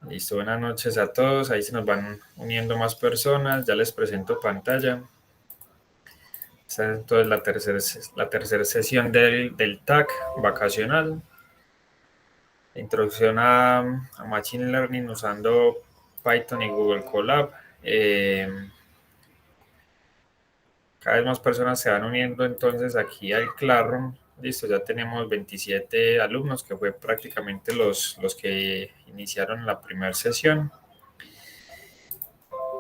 Listo, buenas noches a todos. Ahí se nos van uniendo más personas. Ya les presento pantalla. Esta es entonces la tercera sesión del TAC vacacional. Introducción a Machine Learning usando Python y Google Colab. Cada vez más personas se van uniendo entonces aquí al Classroom. Listo, ya tenemos 27 alumnos, que fue prácticamente los que iniciaron la primera sesión.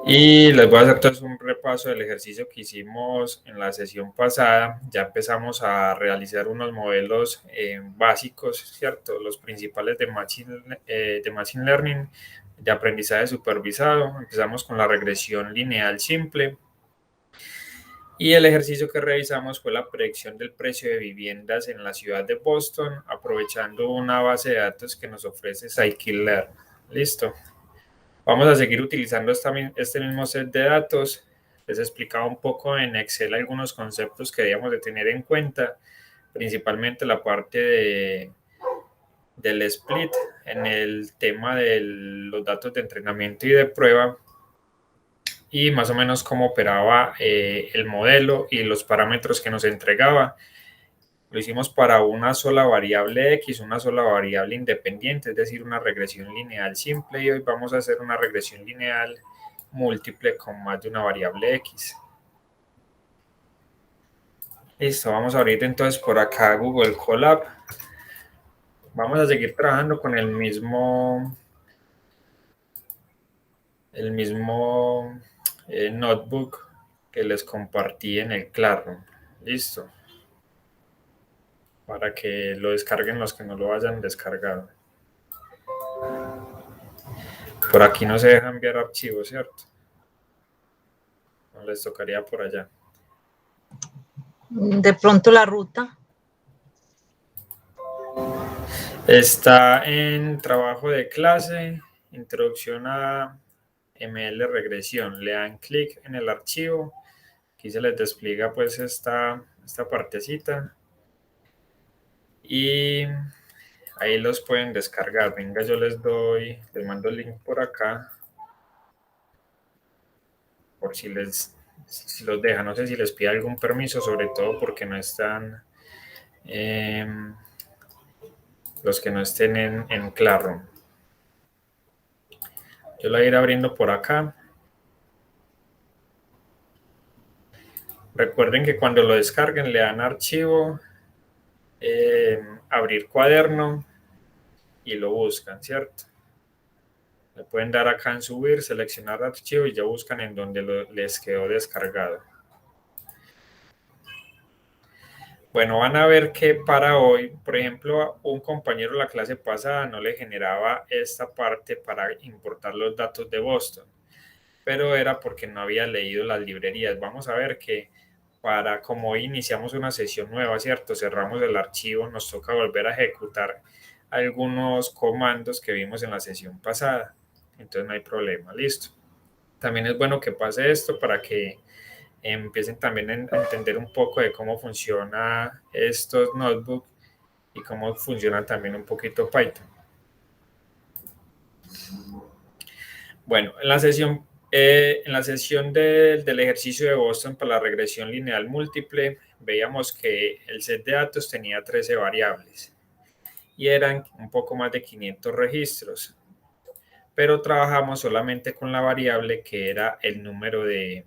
Y les voy a hacer entonces un repaso del ejercicio que hicimos en la sesión pasada. Ya empezamos a realizar unos modelos básicos, ¿cierto? Los principales de Machine Learning, de aprendizaje supervisado. Empezamos con la regresión lineal simple. Y el ejercicio que revisamos fue la predicción del precio de viviendas en la ciudad de Boston, aprovechando una base de datos que nos ofrece Scikit-Learn. Listo. Vamos a seguir utilizando este mismo set de datos. Les explicaba un poco en Excel algunos conceptos que debíamos de tener en cuenta, principalmente la parte del split en el tema de los datos de entrenamiento y de prueba, y más o menos cómo operaba el modelo y los parámetros que nos entregaba. Lo hicimos para una sola variable X, una sola variable independiente, es decir, una regresión lineal simple, y hoy vamos a hacer una regresión lineal múltiple con más de una variable X. Listo, vamos a abrir entonces por acá Google Colab. Vamos a seguir trabajando con el mismo notebook que les compartí en el Classroom. Listo. Para que lo descarguen los que no lo hayan descargado. Por aquí no se deja enviar archivos, ¿cierto? No les tocaría por allá. De pronto la ruta. Está en trabajo de clase, introducción a ML regresión. Le dan clic en el archivo. Aquí se les despliega pues esta partecita. Y ahí los pueden descargar. Venga, yo les mando el link por acá. Por si los deja. No sé si les pide algún permiso, sobre todo porque no están los que no estén en Classroom. Yo la voy a ir abriendo por acá. Recuerden que cuando lo descarguen le dan archivo, abrir cuaderno y lo buscan, ¿cierto? Le pueden dar acá en subir, seleccionar archivo y ya buscan en donde les quedó descargado. Bueno, van a ver que para hoy, por ejemplo, un compañero de la clase pasada no le generaba esta parte para importar los datos de Boston, pero era porque no había leído las librerías. Vamos a ver que como hoy iniciamos una sesión nueva, ¿cierto? Cerramos el archivo, nos toca volver a ejecutar algunos comandos que vimos en la sesión pasada. Entonces no hay problema, listo. También es bueno que pase esto para que empiecen también a entender un poco de cómo funciona estos notebooks y cómo funciona también un poquito Python. Bueno, en la sesión del ejercicio de Boston para la regresión lineal múltiple, veíamos que el set de datos tenía 13 variables y eran un poco más de 500 registros, pero trabajamos solamente con la variable que era el número de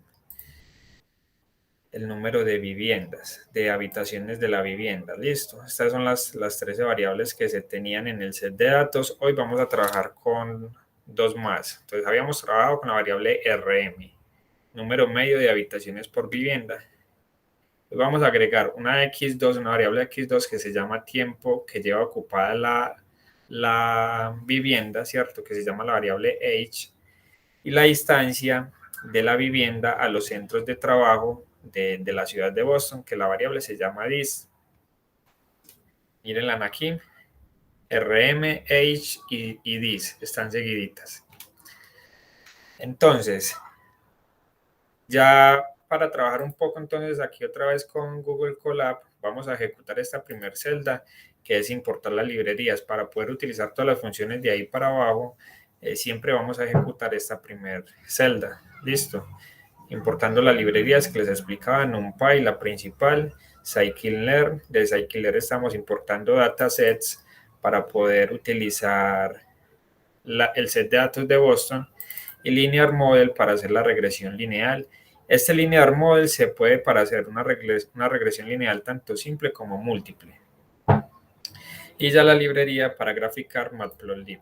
viviendas, de habitaciones de la vivienda. Listo, estas son las 13 variables que se tenían en el set de datos. Hoy vamos a trabajar con dos más. Entonces habíamos trabajado con la variable RM, número medio de habitaciones por vivienda. Entonces vamos a agregar una X2, una variable X2 que se llama tiempo que lleva ocupada la vivienda, ¿cierto? Que se llama la variable H, y la distancia de la vivienda a los centros de trabajo de la ciudad de Boston, que la variable se llama dis. Mírenla aquí, RM, H y dis están seguiditas. Entonces, ya para trabajar un poco entonces aquí otra vez con Google Colab, vamos a ejecutar esta primera celda que es importar las librerías. Para poder utilizar todas las funciones de ahí para abajo, siempre vamos a ejecutar esta primera celda. Listo. Importando las librerías que les explicaba, NumPy, la principal, scikit-learn. De scikit-learn estamos importando datasets para poder utilizar el set de datos de Boston, y linear model para hacer la regresión lineal. Este linear model se puede para hacer una regresión lineal tanto simple como múltiple. Y ya la librería para graficar Matplotlib.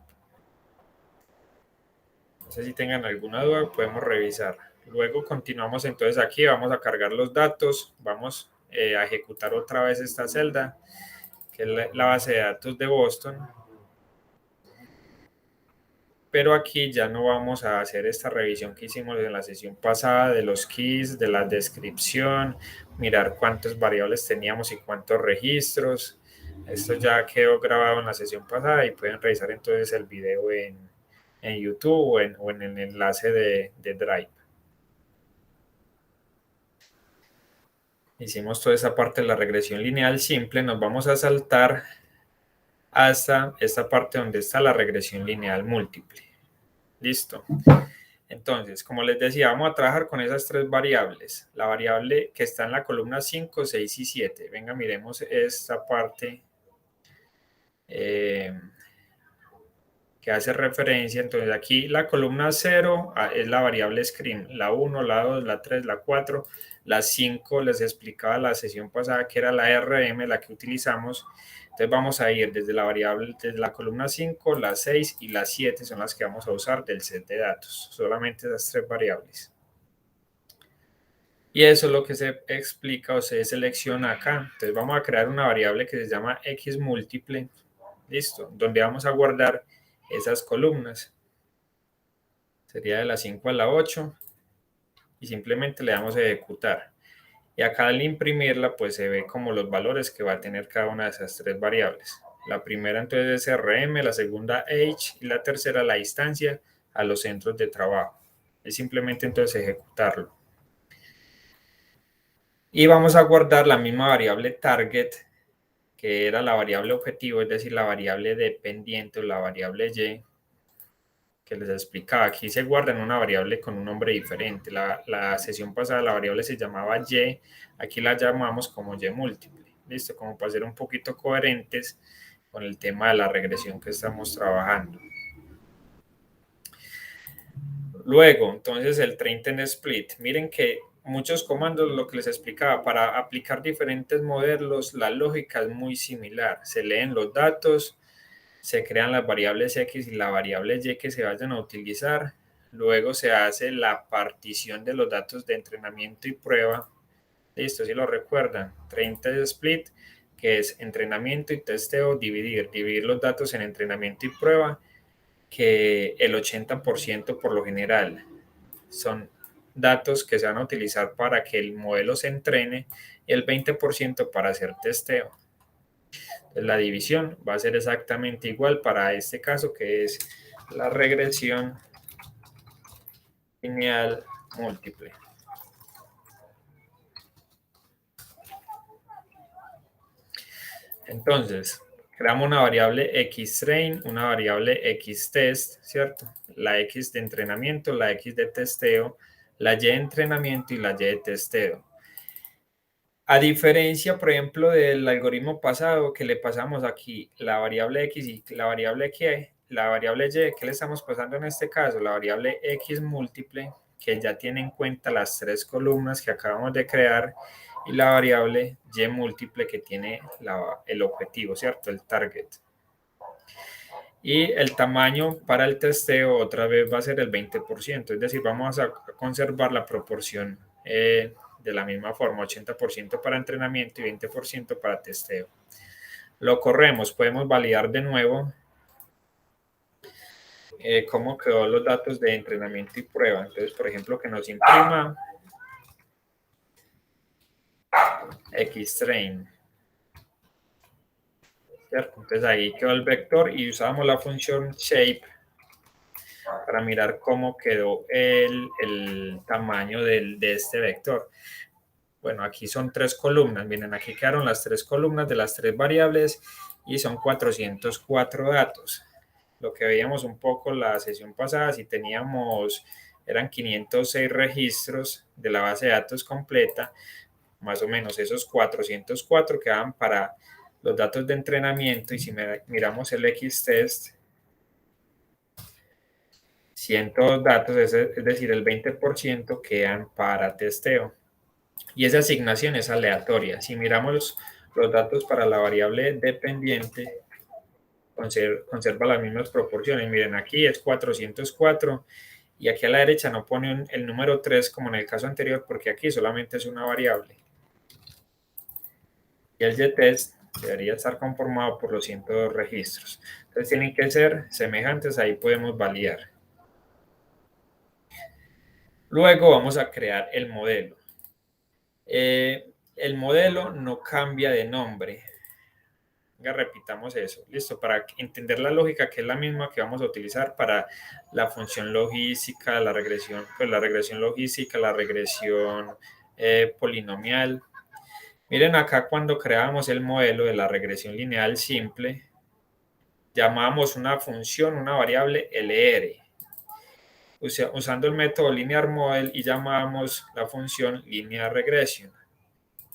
No sé si tengan alguna duda, podemos revisar. Luego continuamos entonces aquí, vamos a cargar los datos, vamos a ejecutar otra vez esta celda, que es la base de datos de Boston. Pero aquí ya no vamos a hacer esta revisión que hicimos en la sesión pasada de los keys, de la descripción, mirar cuántas variables teníamos y cuántos registros. Esto ya quedó grabado en la sesión pasada y pueden revisar entonces el video en YouTube o en el enlace de Drive. Hicimos toda esa parte de la regresión lineal simple, nos vamos a saltar hasta esta parte donde está la regresión lineal múltiple. Listo. Entonces, como les decía, vamos a trabajar con esas tres variables. La variable que está en la columna 5, 6 y 7. Venga, miremos esta parte que hace referencia. Entonces, aquí la columna 0 es la variable screen. La 1, la 2, la 3, la 4. La 5 les explicaba la sesión pasada que era la RM, la que utilizamos. Entonces vamos a ir desde la variable, desde la columna 5, la 6 y la 7 son las que vamos a usar del set de datos. Solamente esas tres variables. Y eso es lo que se explica o se selecciona acá. Entonces vamos a crear una variable que se llama x múltiple. Listo. Donde vamos a guardar esas columnas. Sería de la 5 a la 8. Y simplemente le damos a ejecutar. Y acá al imprimirla, pues se ve como los valores que va a tener cada una de esas tres variables. La primera entonces es RM, la segunda H y la tercera la distancia a los centros de trabajo. Es simplemente entonces ejecutarlo. Y vamos a guardar la misma variable target, que era la variable objetivo, es decir, la variable dependiente o la variable Y, que les explicaba. Aquí se guarda en una variable con un nombre diferente. La sesión pasada la variable se llamaba Y, aquí la llamamos como Y múltiple. Listo, como para ser un poquito coherentes con el tema de la regresión que estamos trabajando. Luego, entonces el train and split. Miren que muchos comandos, lo que les explicaba, para aplicar diferentes modelos, la lógica es muy similar. Se leen los datos, se crean las variables X y la variable Y que se vayan a utilizar. Luego se hace la partición de los datos de entrenamiento y prueba. Listo, si lo recuerdan. Train test split, que es entrenamiento y testeo, dividir los datos en entrenamiento y prueba, que el 80% por lo general son datos que se van a utilizar para que el modelo se entrene y el 20% para hacer testeo. Entonces, la división va a ser exactamente igual para este caso, que es la regresión lineal múltiple. Entonces, creamos una variable xtrain, una variable xtest, ¿cierto? La x de entrenamiento, la x de testeo, la y de entrenamiento y la y de testeo. A diferencia, por ejemplo, del algoritmo pasado que le pasamos aquí la variable x y la variable y, ¿qué le estamos pasando en este caso? La variable x múltiple, que ya tiene en cuenta las tres columnas que acabamos de crear, y la variable y múltiple que tiene el objetivo, ¿cierto? El target. Y el tamaño para el testeo otra vez va a ser el 20%, es decir, vamos a conservar la proporción de la misma forma, 80% para entrenamiento y 20% para testeo. Lo corremos, podemos validar de nuevo cómo quedó los datos de entrenamiento y prueba. Entonces, por ejemplo, que nos imprima xtrain. ¿Cierto? Entonces ahí quedó el vector y usamos la función shape para mirar cómo quedó el tamaño de este vector. Bueno, aquí son tres columnas. Miren, aquí quedaron las tres columnas de las tres variables y son 404 datos. Lo que veíamos un poco la sesión pasada, si teníamos, eran 506 registros de la base de datos completa, más o menos esos 404 quedaban para los datos de entrenamiento, y si miramos el X-test, 102 datos, es decir, el 20% quedan para testeo. Y esa asignación es aleatoria. Si miramos los datos para la variable dependiente, conserva las mismas proporciones. Miren, aquí es 404 y aquí a la derecha no pone el número 3 como en el caso anterior, porque aquí solamente es una variable. Y el YTest debería estar conformado por los 102 registros. Entonces tienen que ser semejantes, ahí podemos validar. Luego vamos a crear el modelo. El modelo no cambia de nombre. Venga, repitamos eso. Listo, para entender la lógica, que es la misma que vamos a utilizar para la función logística, la regresión logística, la regresión polinomial. Miren acá, cuando creamos el modelo de la regresión lineal simple, llamamos una función, una variable LR, usando el método linear model, y llamamos la función linear regression.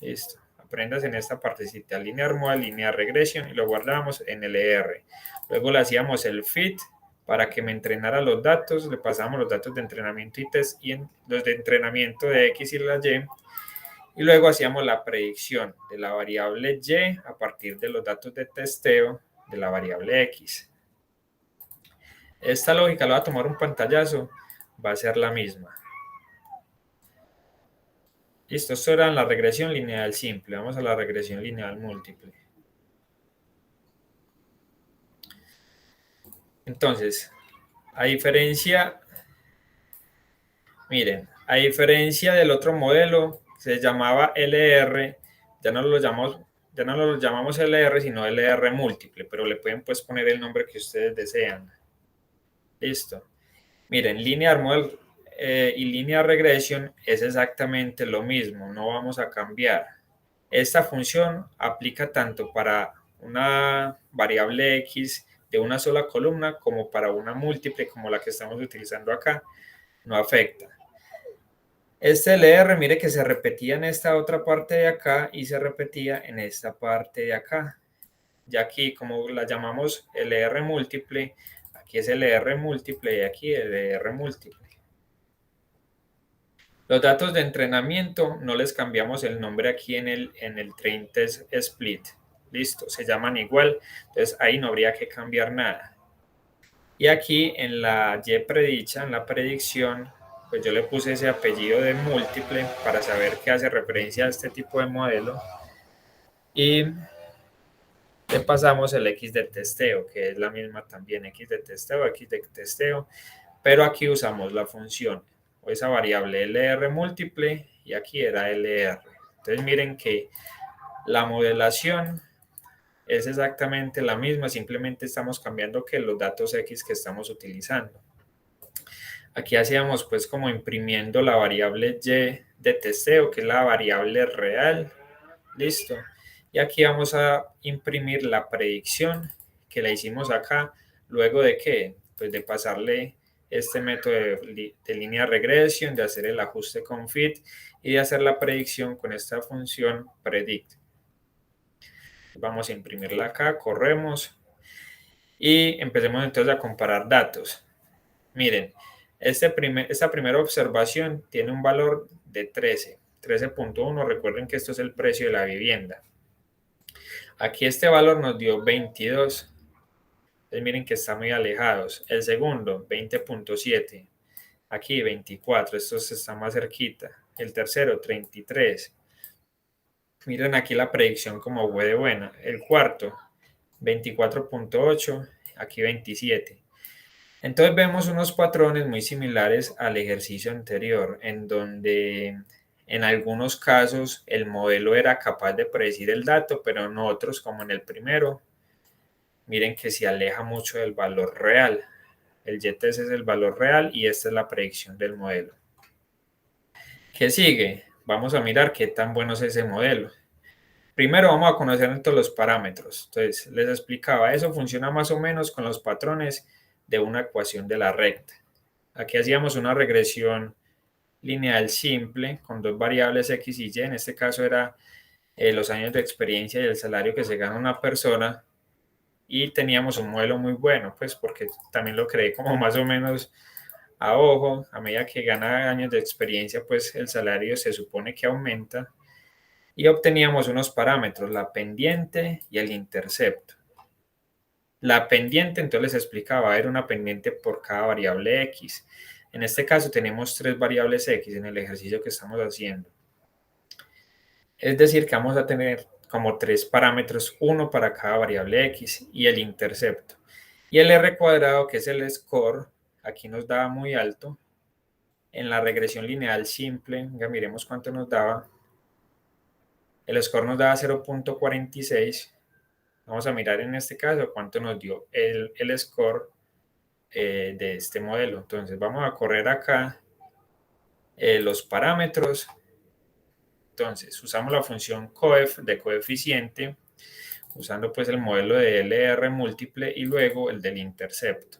Listo. Aprendas en esta partecita, linear model, linear regression, y lo guardamos en LR. Luego le hacíamos el fit para que me entrenara los datos, le pasamos los datos de entrenamiento y test, y los de entrenamiento de X y la Y, y luego hacíamos la predicción de la variable Y a partir de los datos de testeo de la variable X. Esta lógica, la voy a tomar un pantallazo, va a ser la misma. Listo, esto era la regresión lineal simple. Vamos a la regresión lineal múltiple. Entonces, a diferencia, miren, a diferencia del otro modelo, se llamaba LR, ya no lo llamamos LR, sino LR múltiple, pero le pueden pues poner el nombre que ustedes desean. Listo. Miren, linear model y linear regression es exactamente lo mismo, no vamos a cambiar. Esta función aplica tanto para una variable X de una sola columna como para una múltiple como la que estamos utilizando acá, no afecta. Este LR, mire que se repetía en esta otra parte de acá y se repetía en esta parte de acá. Ya aquí, como la llamamos LR múltiple, aquí es LR múltiple y aquí LR múltiple. Los datos de entrenamiento no les cambiamos el nombre aquí en el train test split. Listo, se llaman igual, entonces ahí no habría que cambiar nada. Y aquí en la Y predicha, en la predicción, pues yo le puse ese apellido de múltiple para saber que hace referencia a este tipo de modelo. Y le pasamos el X de testeo, que es la misma también, X de testeo, pero aquí usamos la función o esa variable LR múltiple y aquí era LR. Entonces miren que la modelación es exactamente la misma, simplemente estamos cambiando que los datos X que estamos utilizando. Aquí hacíamos pues como imprimiendo la variable Y de testeo, que es la variable real. Listo. Y aquí vamos a imprimir la predicción que la hicimos acá, luego de que, pues de pasarle este método de línea regression, de hacer el ajuste con fit y de hacer la predicción con esta función predict. Vamos a imprimirla acá, corremos y empecemos entonces a comparar datos. Miren, esta primera observación tiene un valor de 13.1. Recuerden que esto es el precio de la vivienda. Aquí este valor nos dio 22. Entonces miren que están muy alejados. El segundo, 20.7. Aquí 24, estos están más cerquita. El tercero, 33. Miren aquí la predicción como fue de buena. El cuarto, 24.8. Aquí 27. Entonces vemos unos patrones muy similares al ejercicio anterior, en donde en algunos casos el modelo era capaz de predecir el dato, pero en otros, como en el primero, miren que se aleja mucho del valor real. El YTS es el valor real y esta es la predicción del modelo. ¿Qué sigue? Vamos a mirar qué tan bueno es ese modelo. Primero vamos a conocer todos los parámetros. Entonces, les explicaba, eso funciona más o menos con los patrones de una ecuación de la recta. Aquí hacíamos una regresión lineal simple con dos variables X y Y. En este caso era los años de experiencia y el salario que se gana una persona. Y teníamos un modelo muy bueno, pues porque también lo creé como más o menos a ojo. A medida que gana años de experiencia, pues el salario se supone que aumenta. Y obteníamos unos parámetros, la pendiente y el intercepto. La pendiente, entonces les explicaba, va a haber una pendiente por cada variable X. En este caso tenemos tres variables X en el ejercicio que estamos haciendo. Es decir, que vamos a tener como tres parámetros, uno para cada variable X y el intercepto. Y el R cuadrado, que es el score, aquí nos daba muy alto. En la regresión lineal simple, ya miremos cuánto nos daba. El score nos daba 0.46. Vamos a mirar en este caso cuánto nos dio el score de este modelo. Entonces vamos a correr acá los parámetros. Entonces usamos la función coef de coeficiente, usando pues el modelo de LR múltiple y luego el del intercepto.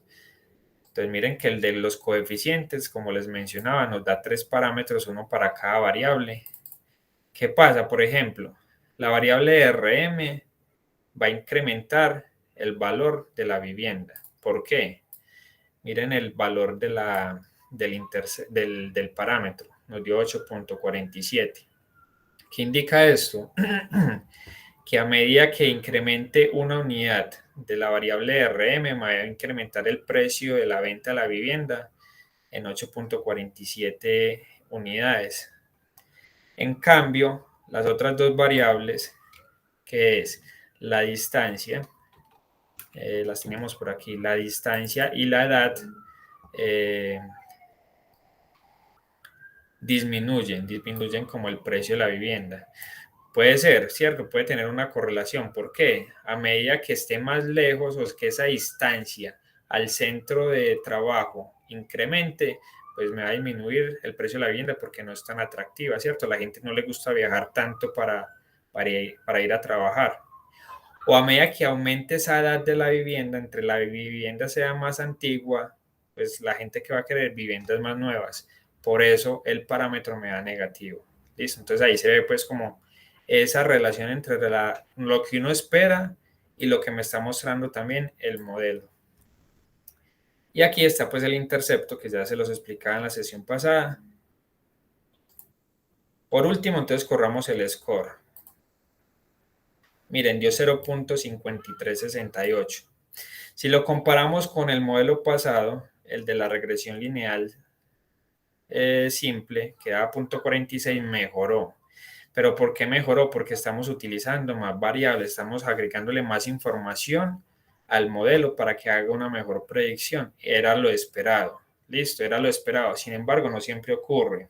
Entonces miren que el de los coeficientes, como les mencionaba, nos da tres parámetros, uno para cada variable. ¿Qué pasa? Por ejemplo, la variable RM va a incrementar el valor de la vivienda. ¿Por qué? Miren el valor del parámetro, nos dio 8.47. ¿Qué indica esto? Que a medida que incremente una unidad de la variable RM, va a incrementar el precio de la venta de la vivienda en 8.47 unidades. En cambio, las otras dos variables, que es la distancia, las tenemos por aquí, la distancia y la edad, disminuyen como el precio de la vivienda. Puede ser, ¿cierto? Puede tener una correlación. ¿Por qué? A medida que esté más lejos o que esa distancia al centro de trabajo incremente, pues me va a disminuir el precio de la vivienda porque no es tan atractiva, ¿cierto? A la gente no le gusta viajar tanto para ir a trabajar. O a medida que aumente esa edad de la vivienda, entre la vivienda sea más antigua, pues la gente que va a querer viviendas más nuevas. Por eso el parámetro me da negativo. ¿Listo? Entonces ahí se ve pues como esa relación entre lo que uno espera y lo que me está mostrando también el modelo. Y aquí está pues el intercepto que ya se los explicaba en la sesión pasada. Por último, entonces corramos el score. Miren, dio 0.5368. Si lo comparamos con el modelo pasado, el de la regresión lineal simple, que daba 0.46, mejoró. ¿Pero por qué mejoró? Porque estamos utilizando más variables, estamos agregándole más información al modelo para que haga una mejor predicción. Era lo esperado. Listo, era lo esperado. Sin embargo, no siempre ocurre.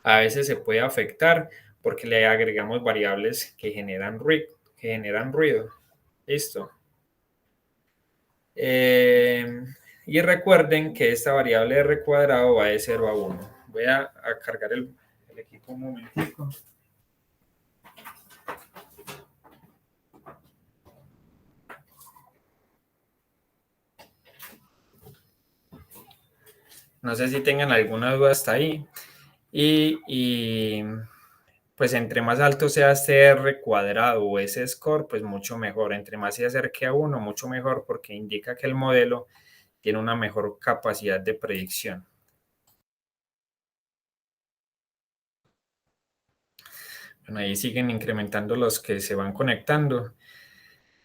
A veces se puede afectar porque le agregamos variables que generan ruido. Listo. Y recuerden que esta variable R cuadrado va de 0 a 1. Voy a cargar el equipo un momentico. No sé si tengan alguna duda hasta ahí. Y pues entre más alto sea este R cuadrado o ese score, pues mucho mejor. Entre más se acerque a 1, mucho mejor porque indica que el modelo tiene una mejor capacidad de predicción. Bueno, ahí siguen incrementando los que se van conectando.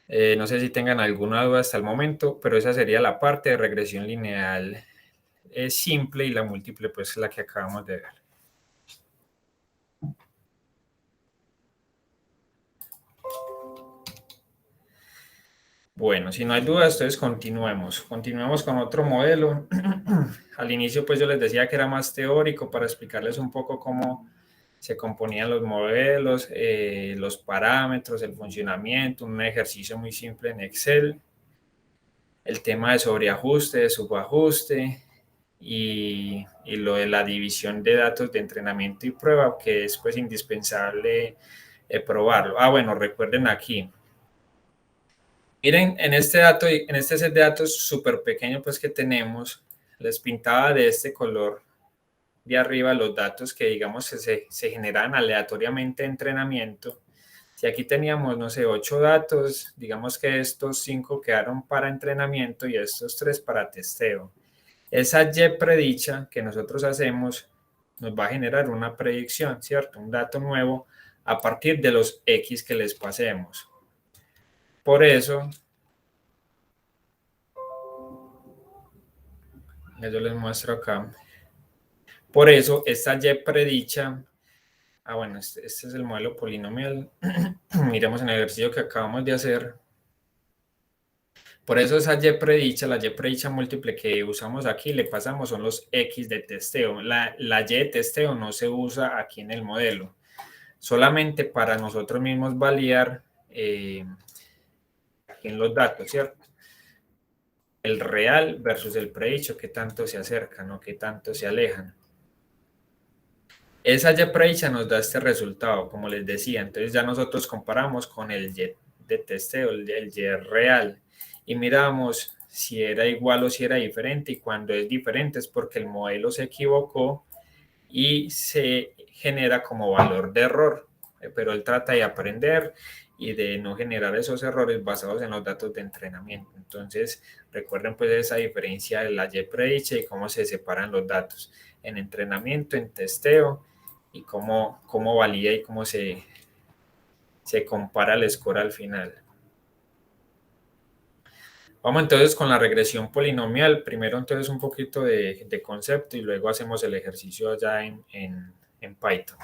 No sé si tengan alguna duda hasta el momento, pero esa sería la parte de regresión lineal simple y la múltiple, pues la que acabamos de ver. Bueno, si no hay dudas, entonces continuemos. Continuemos con otro modelo. Al inicio, pues yo les decía que era más teórico para explicarles un poco cómo se componían los modelos, los parámetros, el funcionamiento, un ejercicio muy simple en Excel, el tema de sobreajuste, de subajuste y lo de la división de datos de entrenamiento y prueba, que es pues indispensable probarlo. Bueno, recuerden aquí. Miren, en este dato, en este set de datos súper pequeño pues que tenemos, les pintaba de este color de arriba los datos que digamos se generan aleatoriamente de entrenamiento. Si aquí teníamos, no sé, 8 datos, digamos que estos 5 quedaron para entrenamiento y estos 3 para testeo. Esa Y predicha que nosotros hacemos nos va a generar una predicción, ¿cierto? Un dato nuevo a partir de los X que les pasemos. Por eso, yo les muestro acá. Por eso, esta Y predicha, bueno, este es el modelo polinomial. Miremos en el ejercicio que acabamos de hacer. Por eso esa Y predicha, la Y predicha múltiple que usamos aquí, le pasamos son los X de testeo. La Y de testeo no se usa aquí en el modelo. Solamente para nosotros mismos validar aquí en los datos, ¿cierto? El real versus el predicho, qué tanto se acercan o qué tanto se alejan. Esa Y predicha nos da este resultado, como les decía. Entonces ya nosotros comparamos con el Y de testeo, el Y real, y miramos si era igual o si era diferente, y cuando es diferente es porque el modelo se equivocó y se genera como valor de error, pero él trata de aprender y de no generar esos errores basados en los datos de entrenamiento. Entonces, recuerden pues esa diferencia de la Y predicha y cómo se separan los datos en entrenamiento, en testeo y cómo valida y cómo se compara el score al final. Vamos entonces con la regresión polinomial. Primero entonces un poquito de concepto y luego hacemos el ejercicio allá en Python.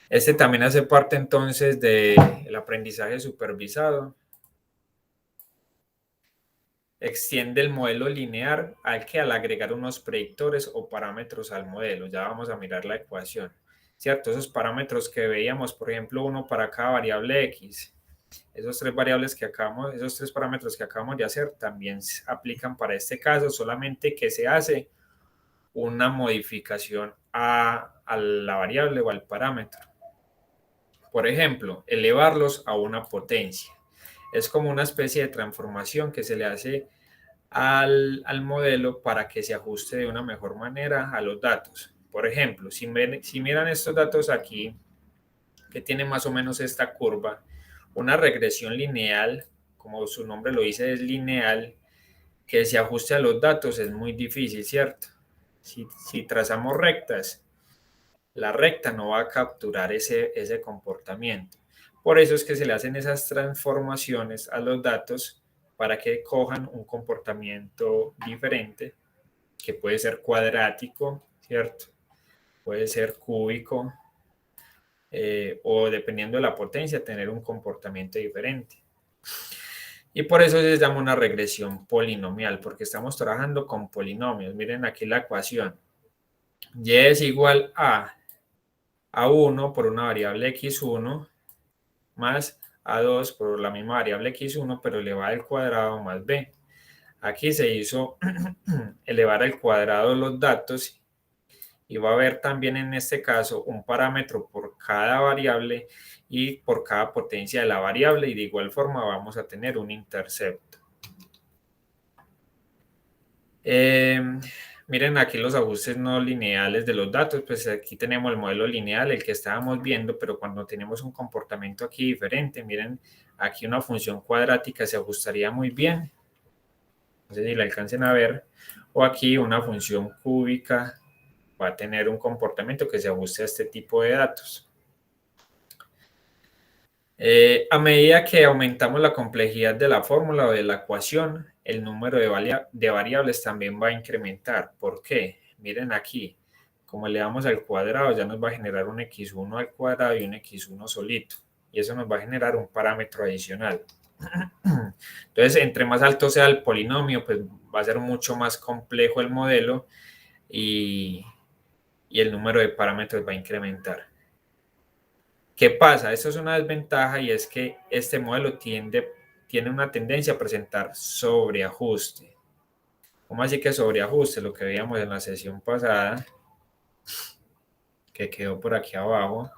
Este también hace parte entonces del aprendizaje supervisado. Extiende el modelo lineal al agregar unos predictores o parámetros al modelo. Ya vamos a mirar la ecuación, ¿cierto? Esos parámetros que veíamos, por ejemplo, uno para cada variable X. Esos tres parámetros que acabamos de hacer también se aplican para este caso, solamente que se hace una modificación a la variable o al parámetro. Por ejemplo, elevarlos a una potencia. Es como una especie de transformación que se le hace al modelo para que se ajuste de una mejor manera a los datos. Por ejemplo, si miran estos datos aquí, que tienen más o menos esta curva, una regresión lineal, como su nombre lo dice, es lineal, que se ajuste a los datos es muy difícil, ¿cierto? Si trazamos rectas, la recta no va a capturar ese comportamiento. Por eso es que se le hacen esas transformaciones a los datos para que cojan un comportamiento diferente, que puede ser cuadrático, ¿cierto? Puede ser cúbico, o dependiendo de la potencia, tener un comportamiento diferente. Y por eso se llama una regresión polinomial, porque estamos trabajando con polinomios. Miren aquí la ecuación. Y es igual a A1 por una variable X1 más A2 por la misma variable X1, pero elevada al cuadrado más B. Aquí se hizo elevar al cuadrado los datos y va a haber también en este caso un parámetro por cada variable y por cada potencia de la variable, y de igual forma vamos a tener un intercepto. Miren aquí los ajustes no lineales de los datos. Pues aquí tenemos el modelo lineal, el que estábamos viendo, pero cuando tenemos un comportamiento aquí diferente, miren aquí una función cuadrática se ajustaría muy bien, no sé si la alcancen a ver, o aquí una función cúbica va a tener un comportamiento que se ajuste a este tipo de datos. A medida que aumentamos la complejidad de la fórmula o de la ecuación, el número de variables también va a incrementar. ¿Por qué? Miren aquí, como le damos al cuadrado, ya nos va a generar un x1 al cuadrado y un x1 solito. Y eso nos va a generar un parámetro adicional. Entonces, entre más alto sea el polinomio, pues va a ser mucho más complejo el modelo y el número de parámetros va a incrementar. ¿Qué pasa? Esto es una desventaja, y es que este modelo tiene una tendencia a presentar sobreajuste. ¿Cómo así que sobreajuste? Lo que veíamos en la sesión pasada, que quedó por aquí abajo.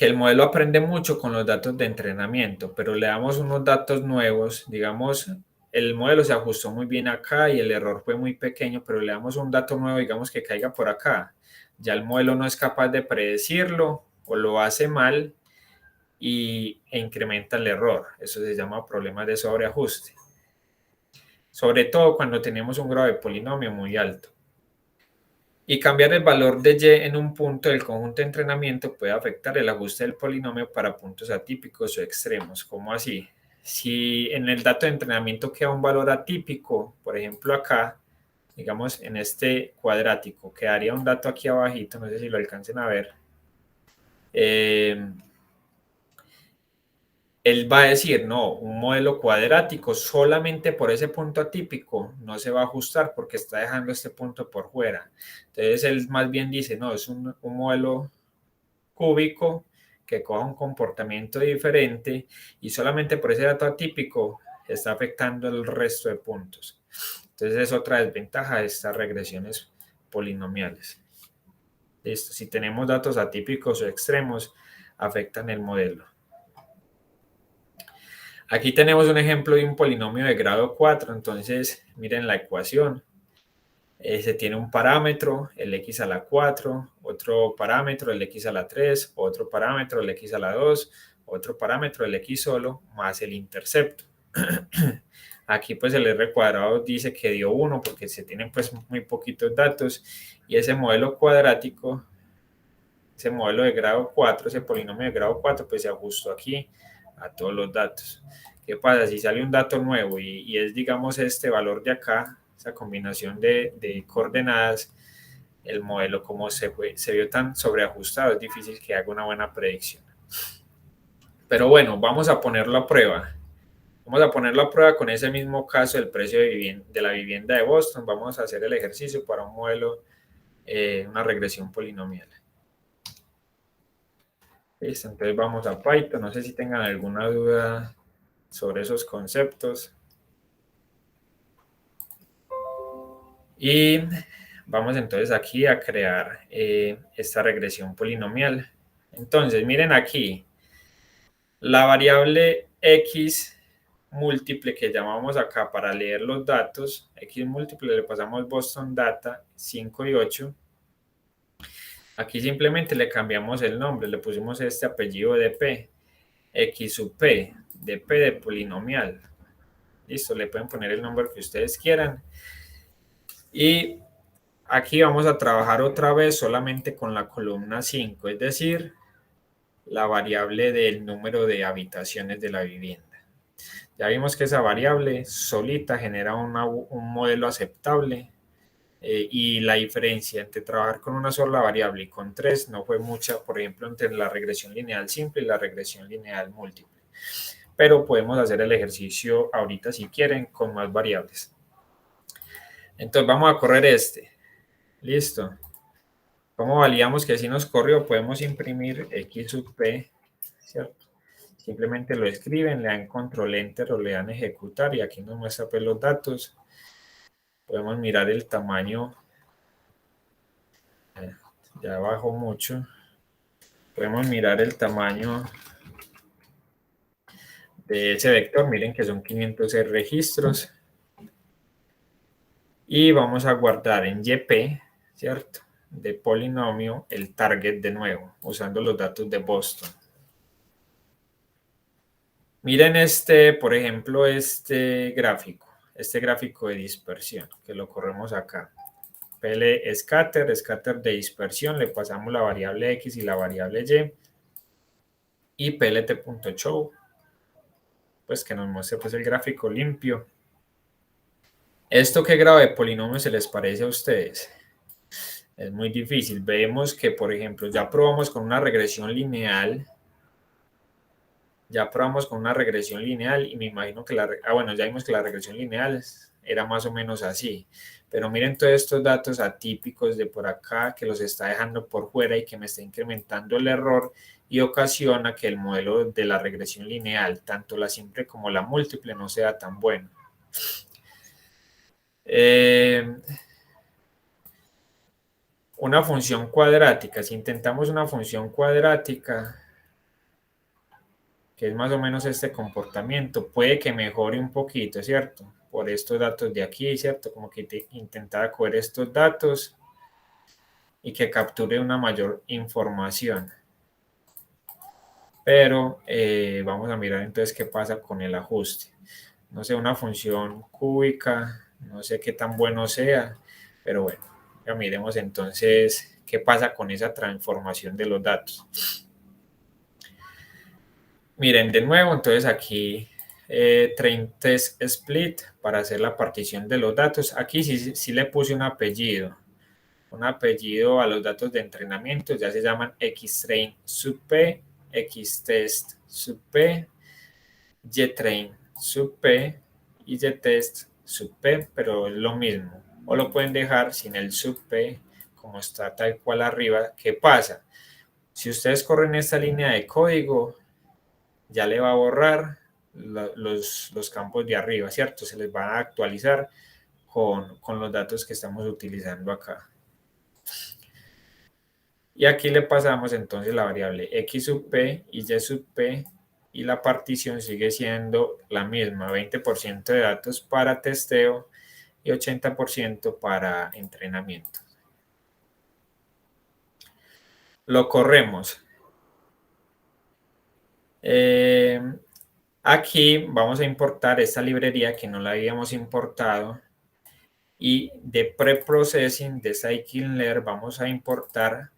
que el modelo aprende mucho con los datos de entrenamiento, pero le damos unos datos nuevos, digamos, el modelo se ajustó muy bien acá y el error fue muy pequeño, pero le damos un dato nuevo, digamos que caiga por acá. Ya el modelo no es capaz de predecirlo o lo hace mal e incrementa el error. Eso se llama problemas de sobreajuste. Sobre todo cuando tenemos un grado de polinomio muy alto. Y cambiar el valor de y en un punto del conjunto de entrenamiento puede afectar el ajuste del polinomio para puntos atípicos o extremos. ¿Cómo así? Si en el dato de entrenamiento queda un valor atípico, por ejemplo acá, digamos en este cuadrático, quedaría un dato aquí abajito, no sé si lo alcancen a ver. Él va a decir, no, un modelo cuadrático solamente por ese punto atípico no se va a ajustar porque está dejando este punto por fuera. Entonces él más bien dice, no, es un modelo cúbico que coja un comportamiento diferente y solamente por ese dato atípico está afectando el resto de puntos. Entonces es otra desventaja de estas regresiones polinomiales. Listo. Si tenemos datos atípicos o extremos, afectan el modelo. Aquí tenemos un ejemplo de un polinomio de grado 4, entonces miren la ecuación. Se tiene un parámetro, el x a la 4, otro parámetro, el x a la 3, otro parámetro, el x a la 2, otro parámetro, el x solo, más el intercepto. Aquí pues el r cuadrado dice que dio 1 porque se tienen pues muy poquitos datos y ese modelo cuadrático, ese modelo de grado 4, ese polinomio de grado 4 pues se ajustó aquí a todos los datos. ¿Qué pasa? Si sale un dato nuevo y es digamos este valor de acá, esa combinación de coordenadas, el modelo como se vio tan sobreajustado, es difícil que haga una buena predicción. Pero bueno, vamos a ponerlo a prueba. Vamos a ponerlo a prueba con ese mismo caso del precio de la vivienda de Boston. Vamos a hacer el ejercicio para un modelo, una regresión polinomial. Listo, entonces vamos a Python. No sé si tengan alguna duda sobre esos conceptos. Y vamos entonces aquí a crear esta regresión polinomial. Entonces, miren aquí, la variable x múltiple que llamamos acá para leer los datos, x múltiple le pasamos Boston Data 5 y 8. Aquí simplemente le cambiamos el nombre, le pusimos este apellido de p, x sub p, de p de polinomial. Listo, le pueden poner el nombre que ustedes quieran. Y aquí vamos a trabajar otra vez solamente con la columna 5, es decir, la variable del número de habitaciones de la vivienda. Ya vimos que esa variable solita genera un modelo aceptable y la diferencia entre trabajar con una sola variable y con tres no fue mucha, por ejemplo, entre la regresión lineal simple y la regresión lineal múltiple. Pero podemos hacer el ejercicio ahorita si quieren con más variables. Entonces vamos a correr este. Listo. ¿Cómo validamos que si nos corrió? Podemos imprimir x sub p, ¿cierto? Simplemente lo escriben, le dan control enter o le dan ejecutar y aquí nos muestra pues los datos. Podemos mirar el tamaño, ya bajó mucho. Podemos mirar el tamaño de ese vector, miren que son 506 registros. Y vamos a guardar en YP, ¿cierto? De polinomio el target de nuevo, usando los datos de Boston. Miren por ejemplo, este gráfico de dispersión, que lo corremos acá. PL scatter de dispersión, le pasamos la variable X y la variable Y, y plt.show, pues que nos muestre pues el gráfico limpio. ¿Esto qué grado de polinomio se les parece a ustedes? Es muy difícil. Vemos que, por ejemplo, ya probamos con una regresión lineal. Y me imagino que ya vimos que la regresión lineal era más o menos así. Pero miren todos estos datos atípicos de por acá que los está dejando por fuera y que me está incrementando el error y ocasiona que el modelo de la regresión lineal, tanto la simple como la múltiple, no sea tan bueno. Una función cuadrática. Si intentamos una función cuadrática, que es más o menos este comportamiento. Puede que mejore un poquito, ¿cierto? Por estos datos de aquí, ¿cierto? Como que intentar coger estos datos y que capture una mayor información. Pero vamos a mirar entonces qué pasa con el ajuste. No sé, una función cúbica, no sé qué tan bueno sea, pero bueno, ya miremos entonces qué pasa con esa transformación de los datos. Miren, de nuevo, entonces aquí train test split para hacer la partición de los datos. Aquí sí le puse un apellido a los datos de entrenamiento, ya se llaman xtrain sub p, xtest sub p, ytrain sub p y ytest sub p, pero es lo mismo. O lo pueden dejar sin el sub p, como está tal cual arriba. ¿Qué pasa? Si ustedes corren esta línea de código, ya le va a borrar los campos de arriba, ¿cierto? Se les va a actualizar con los datos que estamos utilizando acá. Y aquí le pasamos entonces la variable x sub p y y sub p, y la partición sigue siendo la misma, 20% de datos para testeo y 80% para entrenamiento. Lo corremos. Aquí vamos a importar esta librería que no la habíamos importado, y de preprocessing de scikit-learn vamos a importar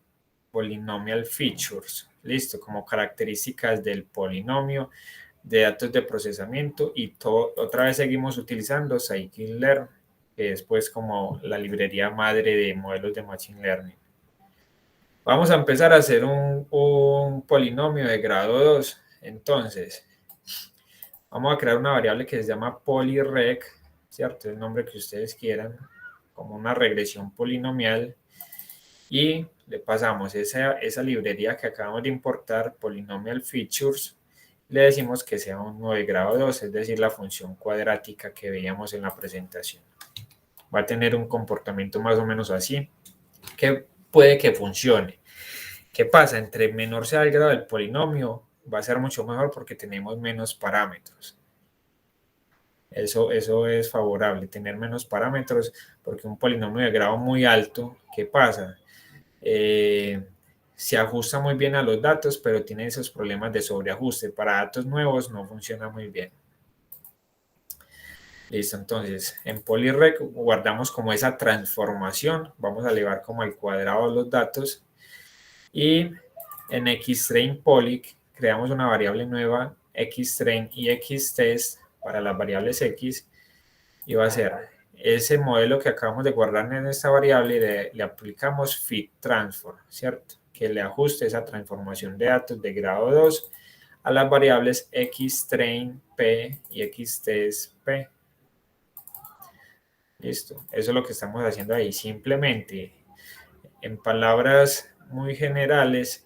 polynomial features, listo, como características del polinomio, de datos de procesamiento, y otra vez seguimos utilizando scikit-learn, que es pues como la librería madre de modelos de machine learning. Vamos a empezar a hacer un polinomio de grado 2. Entonces, vamos a crear una variable que se llama polyreg, ¿cierto? El nombre que ustedes quieran, como una regresión polinomial. Y le pasamos esa librería que acabamos de importar, polynomial features, le decimos que sea uno de grado 2, es decir, la función cuadrática que veíamos en la presentación. Va a tener un comportamiento más o menos así, que puede que funcione. ¿Qué pasa? Entre menor sea el grado del polinomio, va a ser mucho mejor porque tenemos menos parámetros. Eso es favorable, tener menos parámetros, porque un polinomio de grado muy alto, ¿qué pasa? Se ajusta muy bien a los datos, pero tiene esos problemas de sobreajuste. Para datos nuevos no funciona muy bien. Listo, entonces en polyreg guardamos como esa transformación, vamos a elevar como al cuadrado los datos, y en xtrain poly creamos una variable nueva, xtrain y xtest, para las variables x, y va a ser ese modelo que acabamos de guardar en esta variable, le aplicamos fit transform, ¿cierto? Que le ajuste esa transformación de datos de grado 2 a las variables xtrain p y xtest p. Listo, eso es lo que estamos haciendo ahí. Simplemente, en palabras muy generales,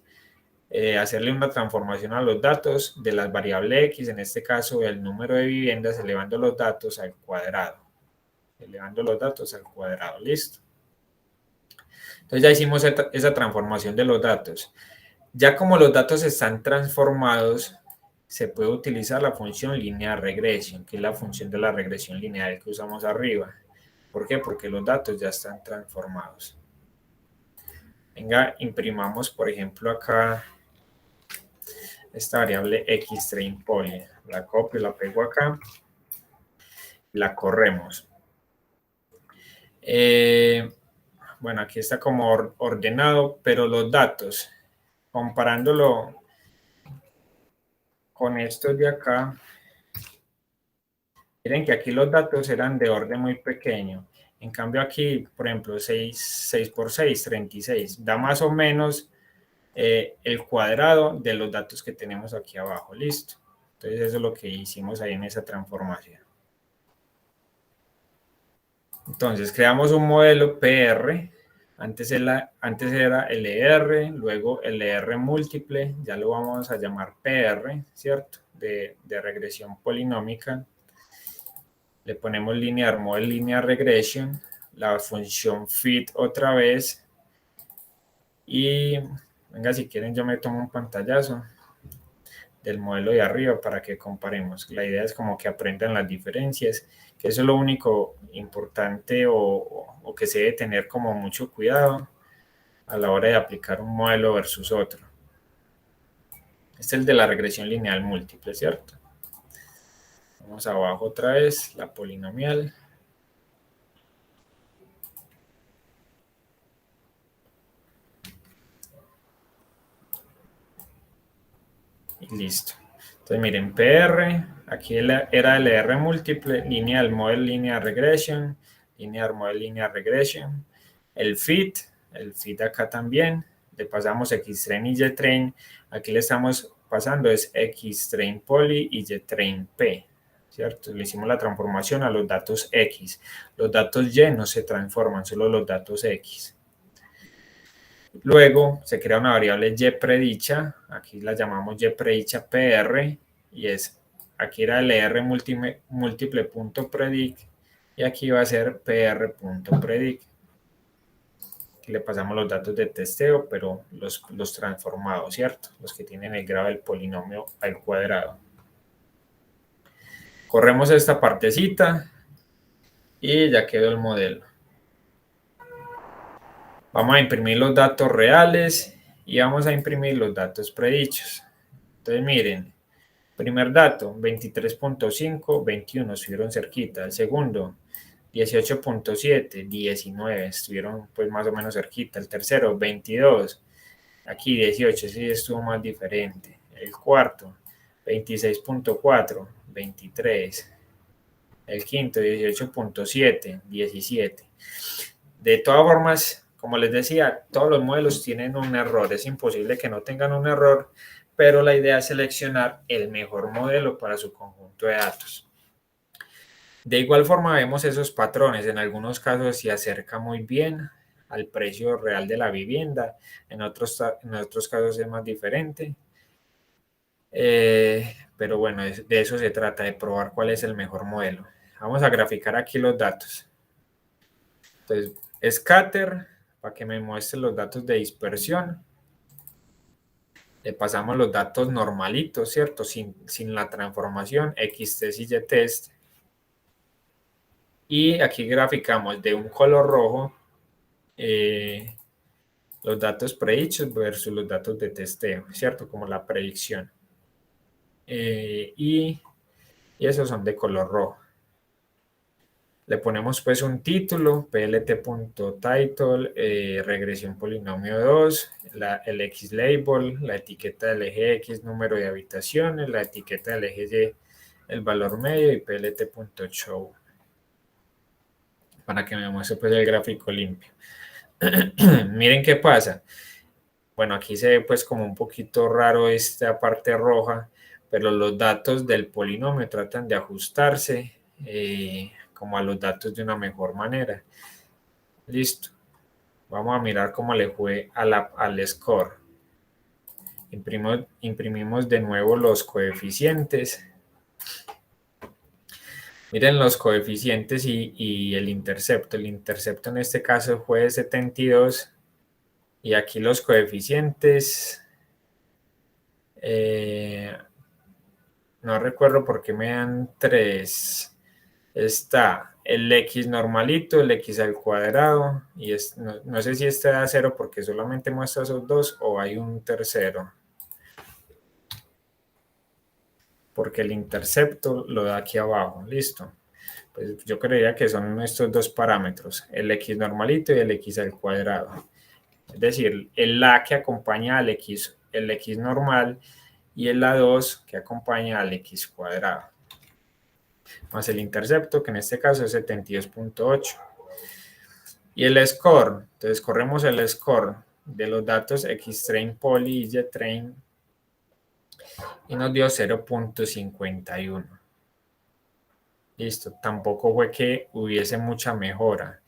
hacerle una transformación a los datos de las variables x, en este caso el número de viviendas, elevando los datos al cuadrado. Listo. Entonces ya hicimos esa transformación de los datos. Ya como los datos están transformados, se puede utilizar la función linear regression, que es la función de la regresión lineal que usamos arriba. ¿Por qué? Porque los datos ya están transformados. Venga, imprimamos, por ejemplo, acá esta variable xtrain poly. La copio, la pego acá, la corremos. Bueno, aquí está como ordenado, pero los datos, comparándolo con estos de acá, miren que aquí los datos eran de orden muy pequeño. En cambio aquí, por ejemplo, 6 por 6, 36, da más o menos el cuadrado de los datos que tenemos aquí abajo. Listo. Entonces eso es lo que hicimos ahí en esa transformación. Entonces creamos un modelo PR. Antes era LR, luego LR múltiple, ya lo vamos a llamar PR, ¿cierto? De regresión polinómica. Le ponemos linear model linear regression, la función fit otra vez, y venga, si quieren yo me tomo un pantallazo del modelo de arriba para que comparemos. La idea es como que aprendan las diferencias, que eso es lo único importante o que se debe tener como mucho cuidado a la hora de aplicar un modelo versus otro. Este es el de la regresión lineal múltiple, ¿cierto? Vamos abajo otra vez, la polinomial. Y listo. Entonces miren, PR, aquí era el R múltiple, lineal model linear regression, linear model linear regression, el fit acá también, le pasamos X-train y Y-train, aquí le estamos pasando es X-train poly y Y-train P, ¿cierto? Le hicimos la transformación a los datos X, los datos Y no se transforman, solo los datos X. Luego se crea una variable y predicha, aquí la llamamos y predicha PR, y es, aquí era LR múltiple.predict, y aquí va a ser PR.predict. Aquí le pasamos los datos de testeo, pero los transformados, ¿cierto? Los que tienen el grado del polinomio al cuadrado. Corremos esta partecita y ya quedó el modelo. Vamos a imprimir los datos reales y vamos a imprimir los datos predichos. Entonces miren, primer dato, 23.5, 21, estuvieron cerquita. El segundo, 18.7, 19, estuvieron pues más o menos cerquita. El tercero, 22, aquí 18, sí estuvo más diferente. El cuarto, 26.4, 23. El quinto, 18.7, 17. De todas formas, como les decía, todos los modelos tienen un error. Es imposible que no tengan un error, pero la idea es seleccionar el mejor modelo para su conjunto de datos. De igual forma vemos esos patrones. En algunos casos se acerca muy bien al precio real de la vivienda. En otros casos es más diferente. Pero bueno, de eso se trata, de probar cuál es el mejor modelo. Vamos a graficar aquí los datos. Entonces, scatter, para que me muestre los datos de dispersión. Le pasamos los datos normalitos, ¿cierto? Sin la transformación, X-test y Y-test. Y aquí graficamos de un color rojo los datos predichos versus los datos de testeo, ¿cierto? Como la predicción. Y esos son de color rojo. Le ponemos pues un título, plt.title, regresión polinomio 2, el X-label, la etiqueta del eje X, número de habitaciones, la etiqueta del eje Y, el valor medio y plt.show. Para que me muestre pues el gráfico limpio. Miren qué pasa. Bueno, aquí se ve pues como un poquito raro esta parte roja, pero los datos del polinomio tratan de ajustarse como a los datos de una mejor manera. Listo. Vamos a mirar cómo le fue al score. Imprimimos de nuevo los coeficientes. Miren los coeficientes y el intercepto. El intercepto en este caso fue de 72. Y aquí los coeficientes. No recuerdo por qué me dan 3. Está el X normalito, el X al cuadrado, y no sé si este da 0 porque solamente muestra esos dos o hay un tercero. Porque el intercepto lo da aquí abajo, listo. Pues yo creería que son estos dos parámetros, el X normalito y el X al cuadrado. Es decir, el A que acompaña al X, el X normal, y el A2 que acompaña al X cuadrado. Más el intercepto, que en este caso es 72.8. Y el score, entonces corremos el score de los datos X-train poly y Y-train y nos dio 0.51. Listo, tampoco fue que hubiese mucha mejora.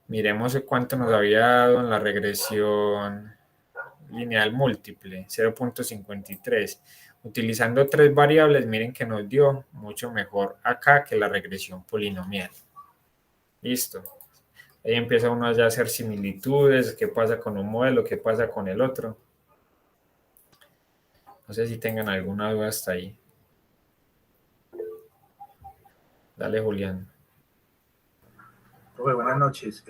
Miremos cuánto nos había dado en la regresión lineal múltiple, 0.53. Utilizando 3 variables, miren que nos dio mucho mejor acá que la regresión polinomial. Listo. Ahí empieza uno ya a hacer similitudes, qué pasa con un modelo, qué pasa con el otro. No sé si tengan alguna duda hasta ahí. Dale, Julián. Profe, buenas noches.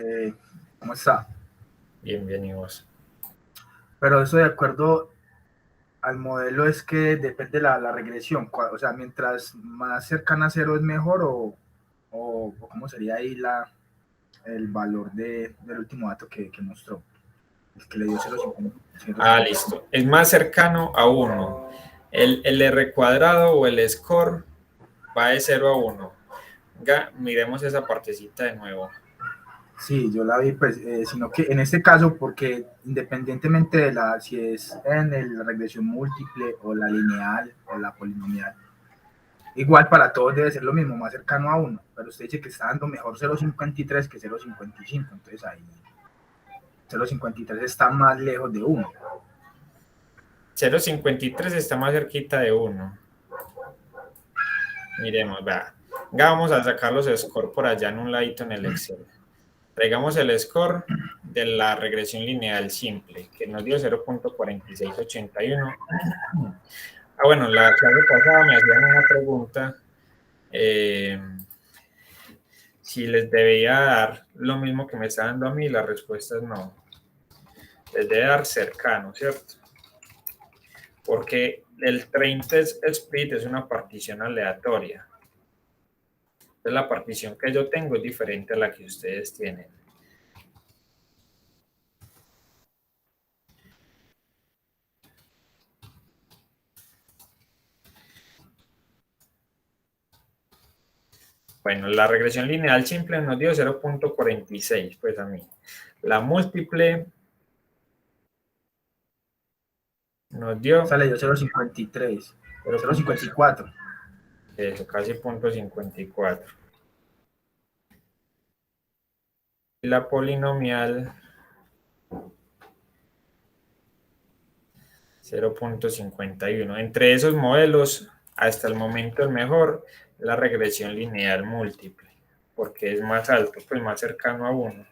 ¿Cómo está? Bien, bien, y vos. Pero eso de acuerdo al modelo es que depende la regresión. O sea, mientras más cercana a cero es mejor o cómo sería ahí el valor del último dato que mostró. El que le dio 0,50. Listo. Es más cercano a 1. El R cuadrado o el score va de 0 a 1. Miremos esa partecita de nuevo. Sí, yo la vi, pues, sino que en este caso, porque independientemente de si es en la regresión múltiple o la lineal o la polinomial, igual para todos debe ser lo mismo, más cercano a 1, pero usted dice que está dando mejor 0,53 que 0,55, entonces ahí 0,53 está más lejos de 1. 0,53 está más cerquita de 1. Miremos, vea. Vamos a sacar los scores por allá en un ladito en el Excel. Traigamos el score de la regresión lineal simple, que nos dio 0,4681. Bueno, la clase pasada me hacían una pregunta. Si les debía dar lo mismo que me está dando a mí, la respuesta es no. Les debe dar cercano, ¿cierto? Porque el 30 split es una partición aleatoria. Entonces la partición que yo tengo es diferente a la que ustedes tienen. Bueno, la regresión lineal simple nos dio 0,46, pues a mí. La múltiple nos dio... Esa le dio 0,53, 0,54. Eso, casi 0,54. Y la polinomial 0,51. Entre esos modelos, hasta el momento el mejor, la regresión lineal múltiple, porque es más alto, pues más cercano a 1.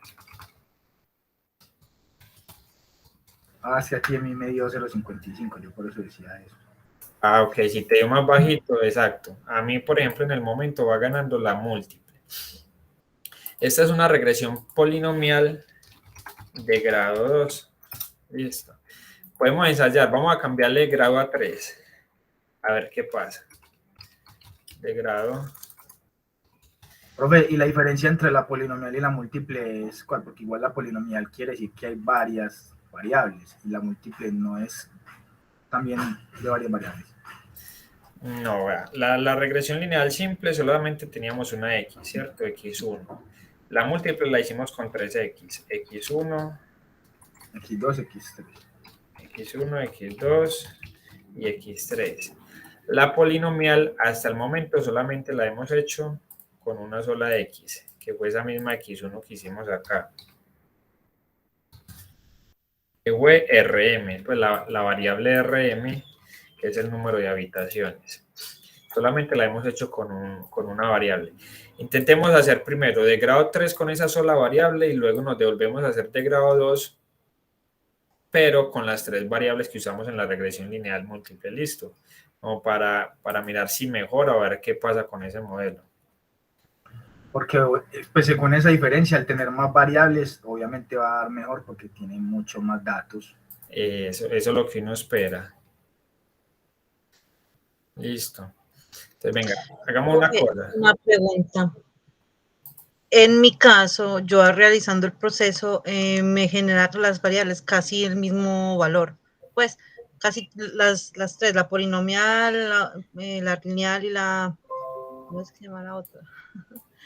Sí, aquí a mí me dio 0,55, yo por eso decía eso. Ok, si te dio más bajito, exacto. A mí, por ejemplo, en el momento va ganando la múltiple. Esta es una regresión polinomial de grado 2. Listo. Podemos ensayar, vamos a cambiarle de grado a 3. A ver qué pasa. De grado. Profe, ¿y la diferencia entre la polinomial y la múltiple es cuál? Porque igual la polinomial quiere decir que hay varias variables y la múltiple no es también de varias variables. No, la regresión lineal simple solamente teníamos una x, ¿cierto? X1. La múltiple la hicimos con 3x. X1, X2, X3. X1, X2 y X3. La polinomial hasta el momento solamente la hemos hecho con una sola x, que fue esa misma X1 que hicimos acá. Que fue Rm, pues la variable Rm, que es el número de habitaciones. Solamente la hemos hecho con una variable. Intentemos hacer primero de grado 3 con esa sola variable y luego nos devolvemos a hacer de grado 2, pero con las 3 variables que usamos en la regresión lineal múltiple. Listo. Como para mirar si mejora o ver qué pasa con ese modelo. Porque pues según esa diferencia, al tener más variables, obviamente va a dar mejor porque tiene mucho más datos. Eso es lo que uno espera. Listo. Entonces, venga, hagamos una cosa. Una pregunta. En mi caso, yo realizando el proceso, me generaron las variables casi el mismo valor. Pues casi las tres, la polinomial, la lineal y la... ¿Cómo es que se llama la otra?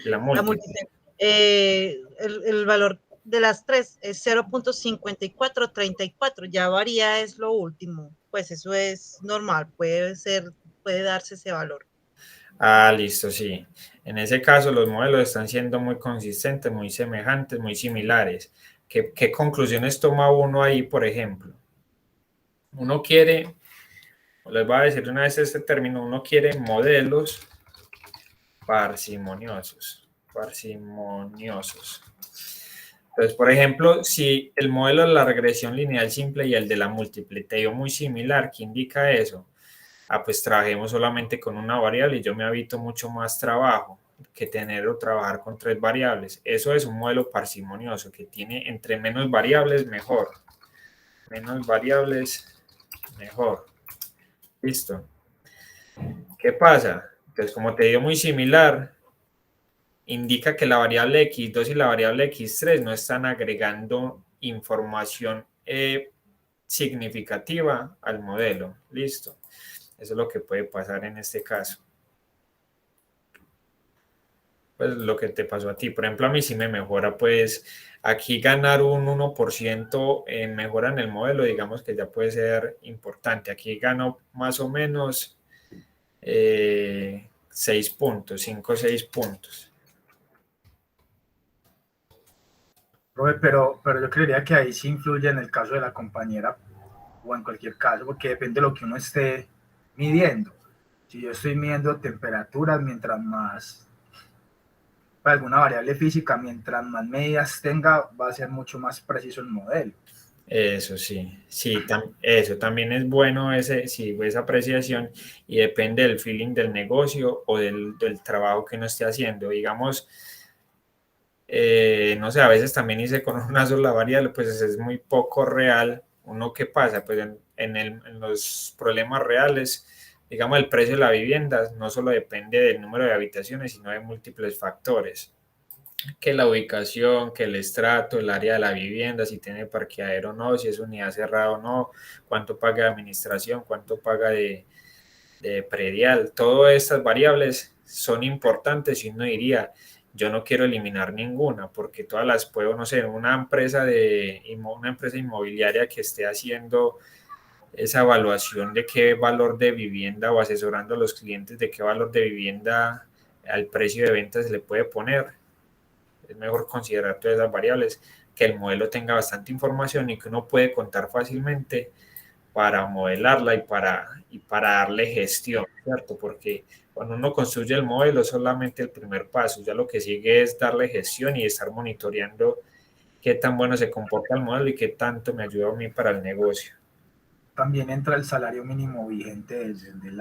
La múltiple. El valor de las tres es 0,5434. Ya varía, es lo último. Pues eso es normal, puede darse ese valor. Listo, sí. En ese caso, los modelos están siendo muy consistentes, muy semejantes, muy similares. ¿Qué conclusiones toma uno ahí, por ejemplo? Uno quiere, les voy a decir una vez este término, uno quiere modelos parsimoniosos. Entonces, por ejemplo, si el modelo de la regresión lineal simple y el de la múltiple te dio muy similar, ¿qué indica eso? pues trabajemos solamente con una variable y yo me evito mucho más trabajo que tener o trabajar con 3 variables. Eso es un modelo parsimonioso que tiene entre menos variables mejor. Menos variables mejor. Listo. ¿Qué pasa? Pues como te digo muy similar, indica que la variable x2 y la variable x3 no están agregando información significativa al modelo. Listo. Eso es lo que puede pasar en este caso. Pues lo que te pasó a ti. Por ejemplo, a mí sí me mejora, pues aquí ganar un 1% en mejora en el modelo, digamos que ya puede ser importante. Aquí gano más o menos 6 puntos, 5 o 6 puntos. Profe, pero yo creería que ahí sí influye en el caso de la compañera o en cualquier caso, porque depende de lo que uno esté midiendo. Si yo estoy midiendo temperaturas, mientras más, para alguna variable física, mientras más medidas tenga, va a ser mucho más preciso el modelo. Eso sí, sí, eso también es bueno, sí, esa apreciación y depende del feeling del negocio o del trabajo que uno esté haciendo. Digamos, no sé, a veces también hice con una sola variable, pues es muy poco real. Uno, ¿qué pasa? Pues en los problemas reales, digamos, el precio de la vivienda no solo depende del número de habitaciones, sino de múltiples factores, que la ubicación, que el estrato, el área de la vivienda, si tiene parqueadero o no, si es unidad cerrada o no, cuánto paga de administración, cuánto paga de predial. Todas estas variables son importantes y uno diría, yo no quiero eliminar ninguna porque todas las puedo, no sé, una empresa inmobiliaria que esté haciendo esa evaluación de qué valor de vivienda o asesorando a los clientes de qué valor de vivienda al precio de venta se le puede poner. Es mejor considerar todas esas variables, que el modelo tenga bastante información y que uno puede contar fácilmente para modelarla y para darle gestión, ¿cierto? Porque cuando uno construye el modelo es solamente el primer paso, ya lo que sigue es darle gestión y estar monitoreando qué tan bueno se comporta el modelo y qué tanto me ayuda a mí para el negocio. También entra el salario mínimo vigente del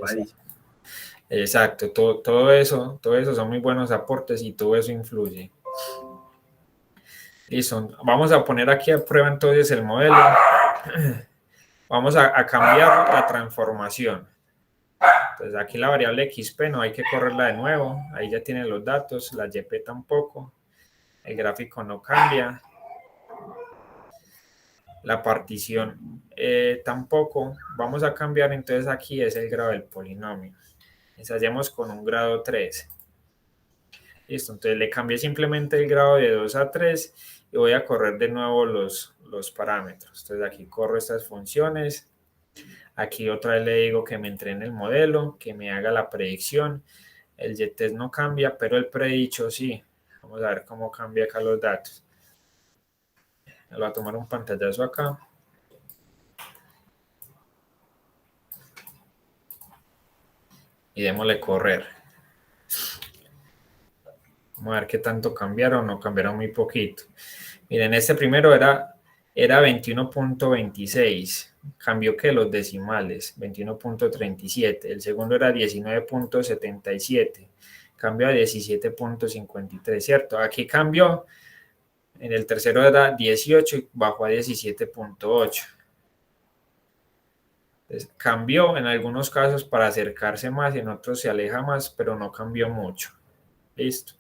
país. Exacto, todo eso son muy buenos aportes y todo eso influye. Listo, vamos a poner aquí a prueba entonces el modelo. Vamos a cambiar la transformación. Entonces aquí la variable XP no hay que correrla de nuevo, ahí ya tienen los datos, la YP tampoco, el gráfico no cambia, la partición tampoco. Vamos a cambiar entonces aquí es el grado del polinomio. Ensayemos con un grado 3. Listo, entonces le cambié simplemente el grado de 2 a 3 y voy a correr de nuevo los parámetros. Entonces aquí corro estas funciones. Aquí otra vez le digo que me entrene el modelo, que me haga la predicción. El YTEST no cambia, pero el predicho sí. Vamos a ver cómo cambia acá los datos. Le voy a tomar un pantallazo acá. Y démosle correr. Vamos a ver qué tanto cambiaron, no cambiaron muy poquito. Miren, este primero era 21.26, cambió que los decimales, 21.37. El segundo era 19.77, cambió a 17.53, ¿cierto? Aquí cambió, en el tercero era 18 y bajó a 17.8. Cambió en algunos casos para acercarse más, en otros se aleja más, pero no cambió mucho. Listo.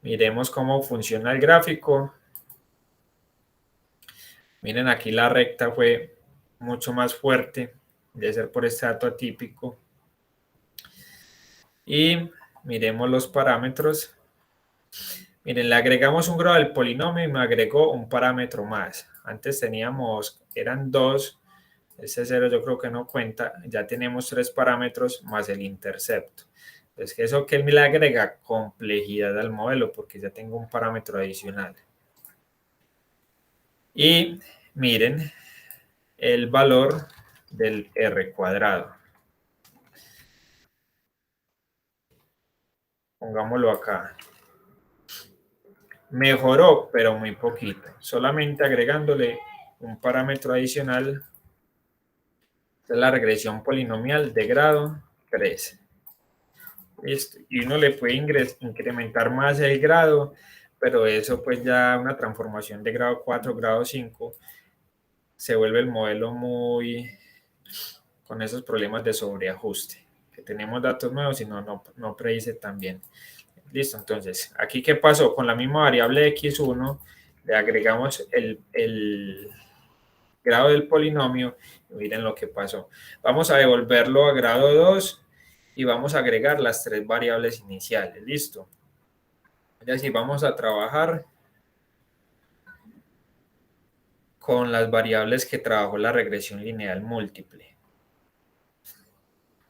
Miremos cómo funciona el gráfico. Miren, aquí la recta fue mucho más fuerte, de ser por este dato atípico. Y miremos los parámetros. Miren, le agregamos un grado del polinomio y me agregó un parámetro más. Antes teníamos, eran 2, ese 0 yo creo que no cuenta. Ya tenemos 3 parámetros más el intercepto. Entonces, eso que me le agrega complejidad al modelo porque ya tengo un parámetro adicional. Y miren el valor del R cuadrado. Pongámoslo acá. Mejoró, pero muy poquito. Solamente agregándole un parámetro adicional Esta es la regresión polinomial de grado 3. Listo. Y uno le puede incrementar más el grado, pero eso pues ya una transformación de grado 4, grado 5, se vuelve el modelo muy con esos problemas de sobreajuste, que tenemos datos nuevos y no predice tan bien. Listo, entonces, aquí ¿qué pasó? Con la misma variable x1 le agregamos el grado del polinomio y miren lo que pasó. Vamos a devolverlo a grado 2 y vamos a agregar las 3 variables iniciales. Listo. Es decir, vamos a trabajar con las variables que trabajó la regresión lineal múltiple.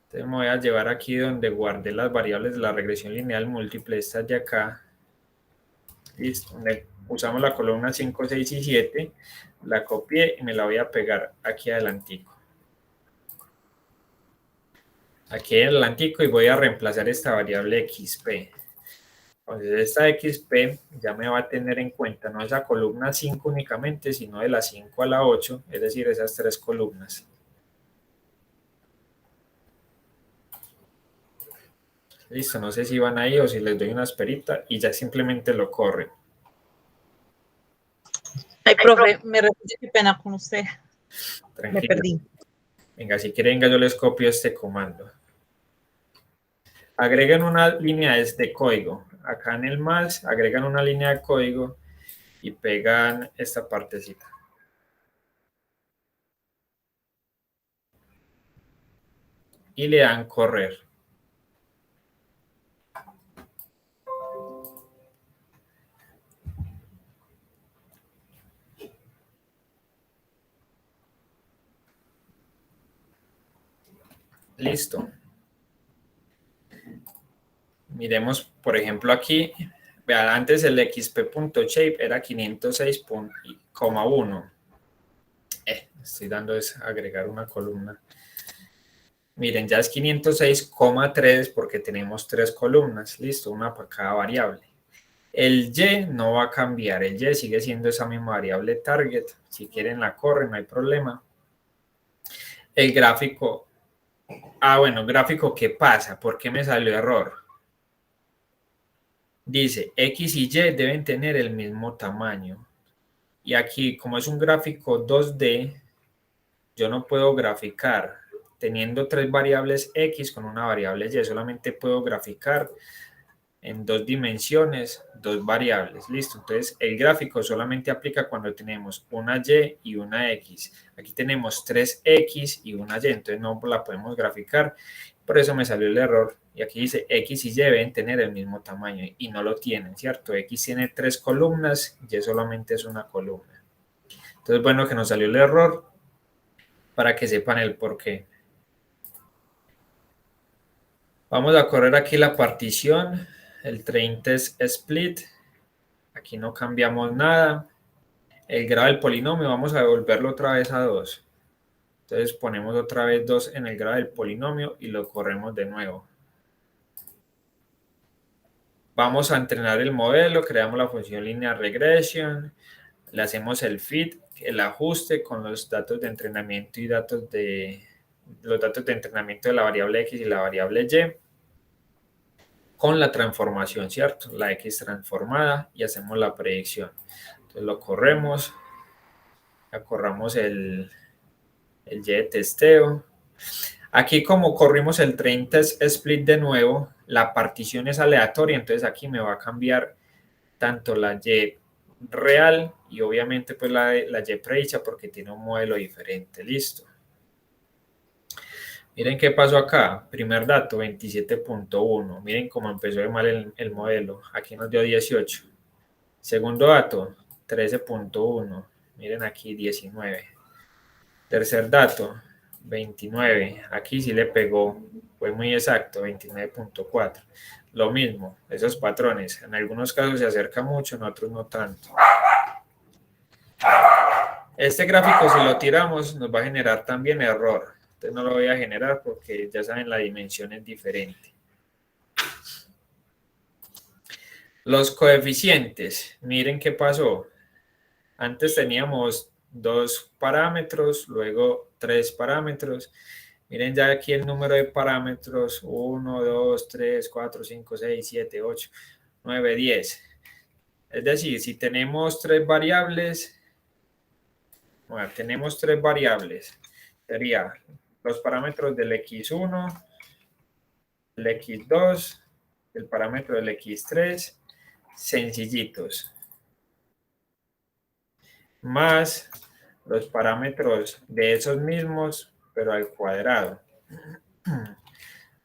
Entonces me voy a llevar aquí donde guardé las variables de la regresión lineal múltiple, estas de acá. Listo. Usamos la columna 5, 6 y 7. La copié y me la voy a pegar aquí adelantico. Aquí adelantico y voy a reemplazar esta variable xp. Entonces esta xp ya me va a tener en cuenta no esa columna 5 únicamente, sino de la 5 a la 8, es decir, esas 3 columnas. Listo, no sé si van ahí o si les doy una esperita y ya simplemente lo corren. Ay, profe, me repite, qué pena con usted. Tranquilo. Me perdí. Venga, si quieren, yo les copio este comando. Agregan una línea de código. Acá en el más, agregan una línea de código y pegan esta partecita. Y le dan correr. Listo. Miremos, por ejemplo, aquí. Vean, antes el xp.shape era 506,1. Estoy dando es agregar una columna. Miren, ya es 506,3 porque tenemos 3 columnas. Listo, una para cada variable. El y no va a cambiar. El y sigue siendo esa misma variable target. Si quieren la corren, no hay problema. El gráfico. Bueno, gráfico, ¿qué pasa? ¿Por qué me salió error? Dice, X y Y deben tener el mismo tamaño. Y aquí, como es un gráfico 2D, yo no puedo graficar teniendo 3 variables X con una variable Y. Solamente puedo graficar en 2 dimensiones, 2 variables. Listo. Entonces, el gráfico solamente aplica cuando tenemos una Y y una X. Aquí tenemos 3 X y una Y, entonces no la podemos graficar. Por eso me salió el error. Y aquí dice X y Y deben tener el mismo tamaño y no lo tienen, ¿cierto? X tiene 3 columnas, Y solamente es una columna. Entonces, bueno, que nos salió el error para que sepan el por qué. Vamos a correr aquí la partición. El 30 es split. Aquí no cambiamos nada. El grado del polinomio vamos a devolverlo otra vez a 2. Entonces ponemos otra vez 2 en el grado del polinomio y lo corremos de nuevo. Vamos a entrenar el modelo, creamos la función linear regression, le hacemos el fit, el ajuste con los datos de entrenamiento y los datos de entrenamiento de la variable X y la variable Y, con la transformación, ¿cierto? La X transformada y hacemos la predicción. Entonces lo corremos, ya corramos el Y de testeo. Aquí como corrimos el 30 split de nuevo, la partición es aleatoria, entonces aquí me va a cambiar tanto la Y real y obviamente pues la Y predicha porque tiene un modelo diferente. Listo. Miren qué pasó acá. Primer dato, 27.1. Miren cómo empezó de mal el modelo. Aquí nos dio 18. Segundo dato, 13.1. Miren aquí, 19. Tercer dato, 29. Aquí sí le pegó. Fue muy exacto, 29.4. Lo mismo, esos patrones. En algunos casos se acerca mucho, en otros no tanto. Este gráfico, si lo tiramos, nos va a generar también error. Entonces no lo voy a generar porque ya saben, la dimensión es diferente. Los coeficientes, miren qué pasó. Antes teníamos 2 parámetros, luego 3 parámetros. Miren ya aquí el número de parámetros, 1, 2, 3, 4, 5, 6, 7, 8, 9, 10. Es decir, si tenemos 3 variables, bueno, tenemos 3 variables, sería los parámetros del x1, el x2, el parámetro del x3, sencillitos, más los parámetros de esos mismos, pero al cuadrado.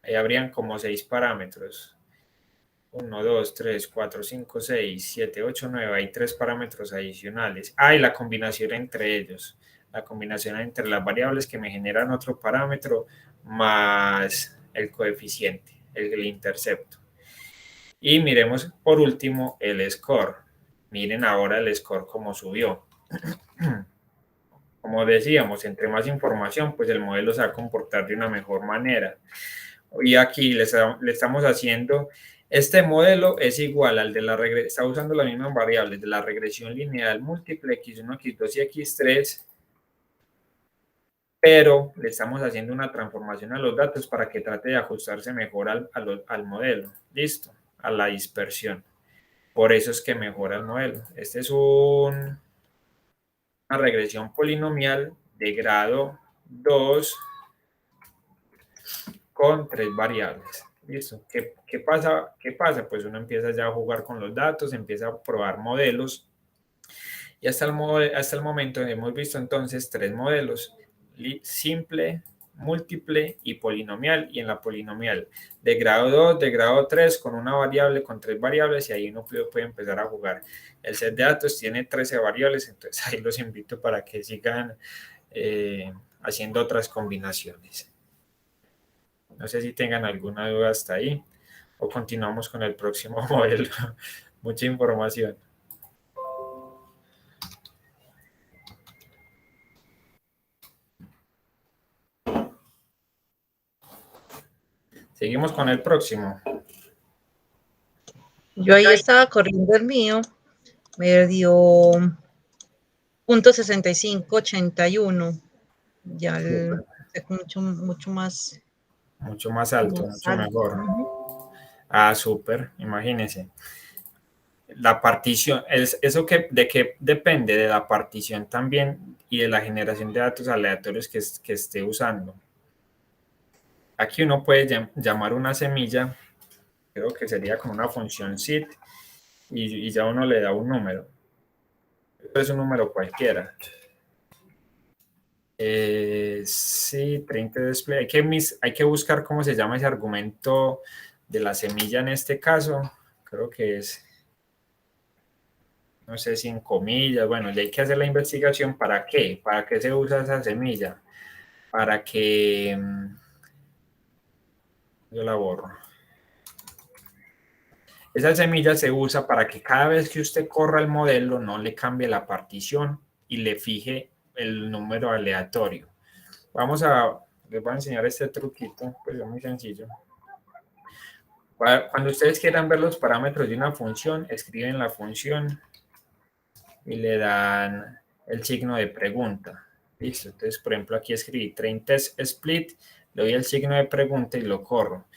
Ahí habrían como 6 parámetros. 1, 2, 3, 4, 5, 6, 7, 8, 9. Hay 3 parámetros adicionales. Y la combinación entre ellos. La combinación entre las variables que me generan otro parámetro más el coeficiente, el intercepto. Y miremos por último el score. Miren ahora el score como subió. Como decíamos, entre más información, pues el modelo se va a comportar de una mejor manera. Y aquí le estamos haciendo, este modelo es igual al de la regresión, está usando las mismas variables de la regresión lineal múltiple x1, x2 y x3, pero le estamos haciendo una transformación a los datos para que trate de ajustarse mejor al modelo. Listo, a la dispersión. Por eso es que mejora el modelo. Este es una regresión polinomial de grado 2 con 3 variables. ¿Listo? ¿Qué pasa? Pues uno empieza ya a jugar con los datos, empieza a probar modelos. Y hasta el momento hemos visto entonces 3 modelos: simple, múltiple y polinomial. Y en la polinomial de grado 2, de grado 3, con una variable, con 3 variables, y ahí uno puede empezar a jugar. El set de datos tiene 13 variables, entonces ahí los invito para que sigan haciendo otras combinaciones. No sé si tengan alguna duda hasta ahí o continuamos con el próximo modelo. Mucha información. Seguimos con el próximo. Yo ahí estaba corriendo el mío, me dio .6581. Ya es mucho más. Mucho más alto, mucho mejor. Súper, imagínense. La partición, ¿eso de qué depende? De la partición también y de la generación de datos aleatorios que esté usando. Aquí uno puede llamar una semilla, creo que sería con una función sit, y ya uno le da un número. Es un número cualquiera. Sí, 30 display. Hay que buscar cómo se llama ese argumento de la semilla en este caso. Creo que es, no sé si en comillas. Bueno, ya hay que hacer la investigación. ¿Para qué? ¿Para qué se usa esa semilla? Para que... yo la borro. Esa semilla se usa para que cada vez que usted corra el modelo no le cambie la partición y le fije el número aleatorio. Les voy a enseñar este truquito, pues es muy sencillo. Cuando ustedes quieran ver los parámetros de una función, escriben la función y le dan el signo de pregunta. Listo, entonces por ejemplo aquí escribí 30 split, le doy el signo de pregunta y lo corro.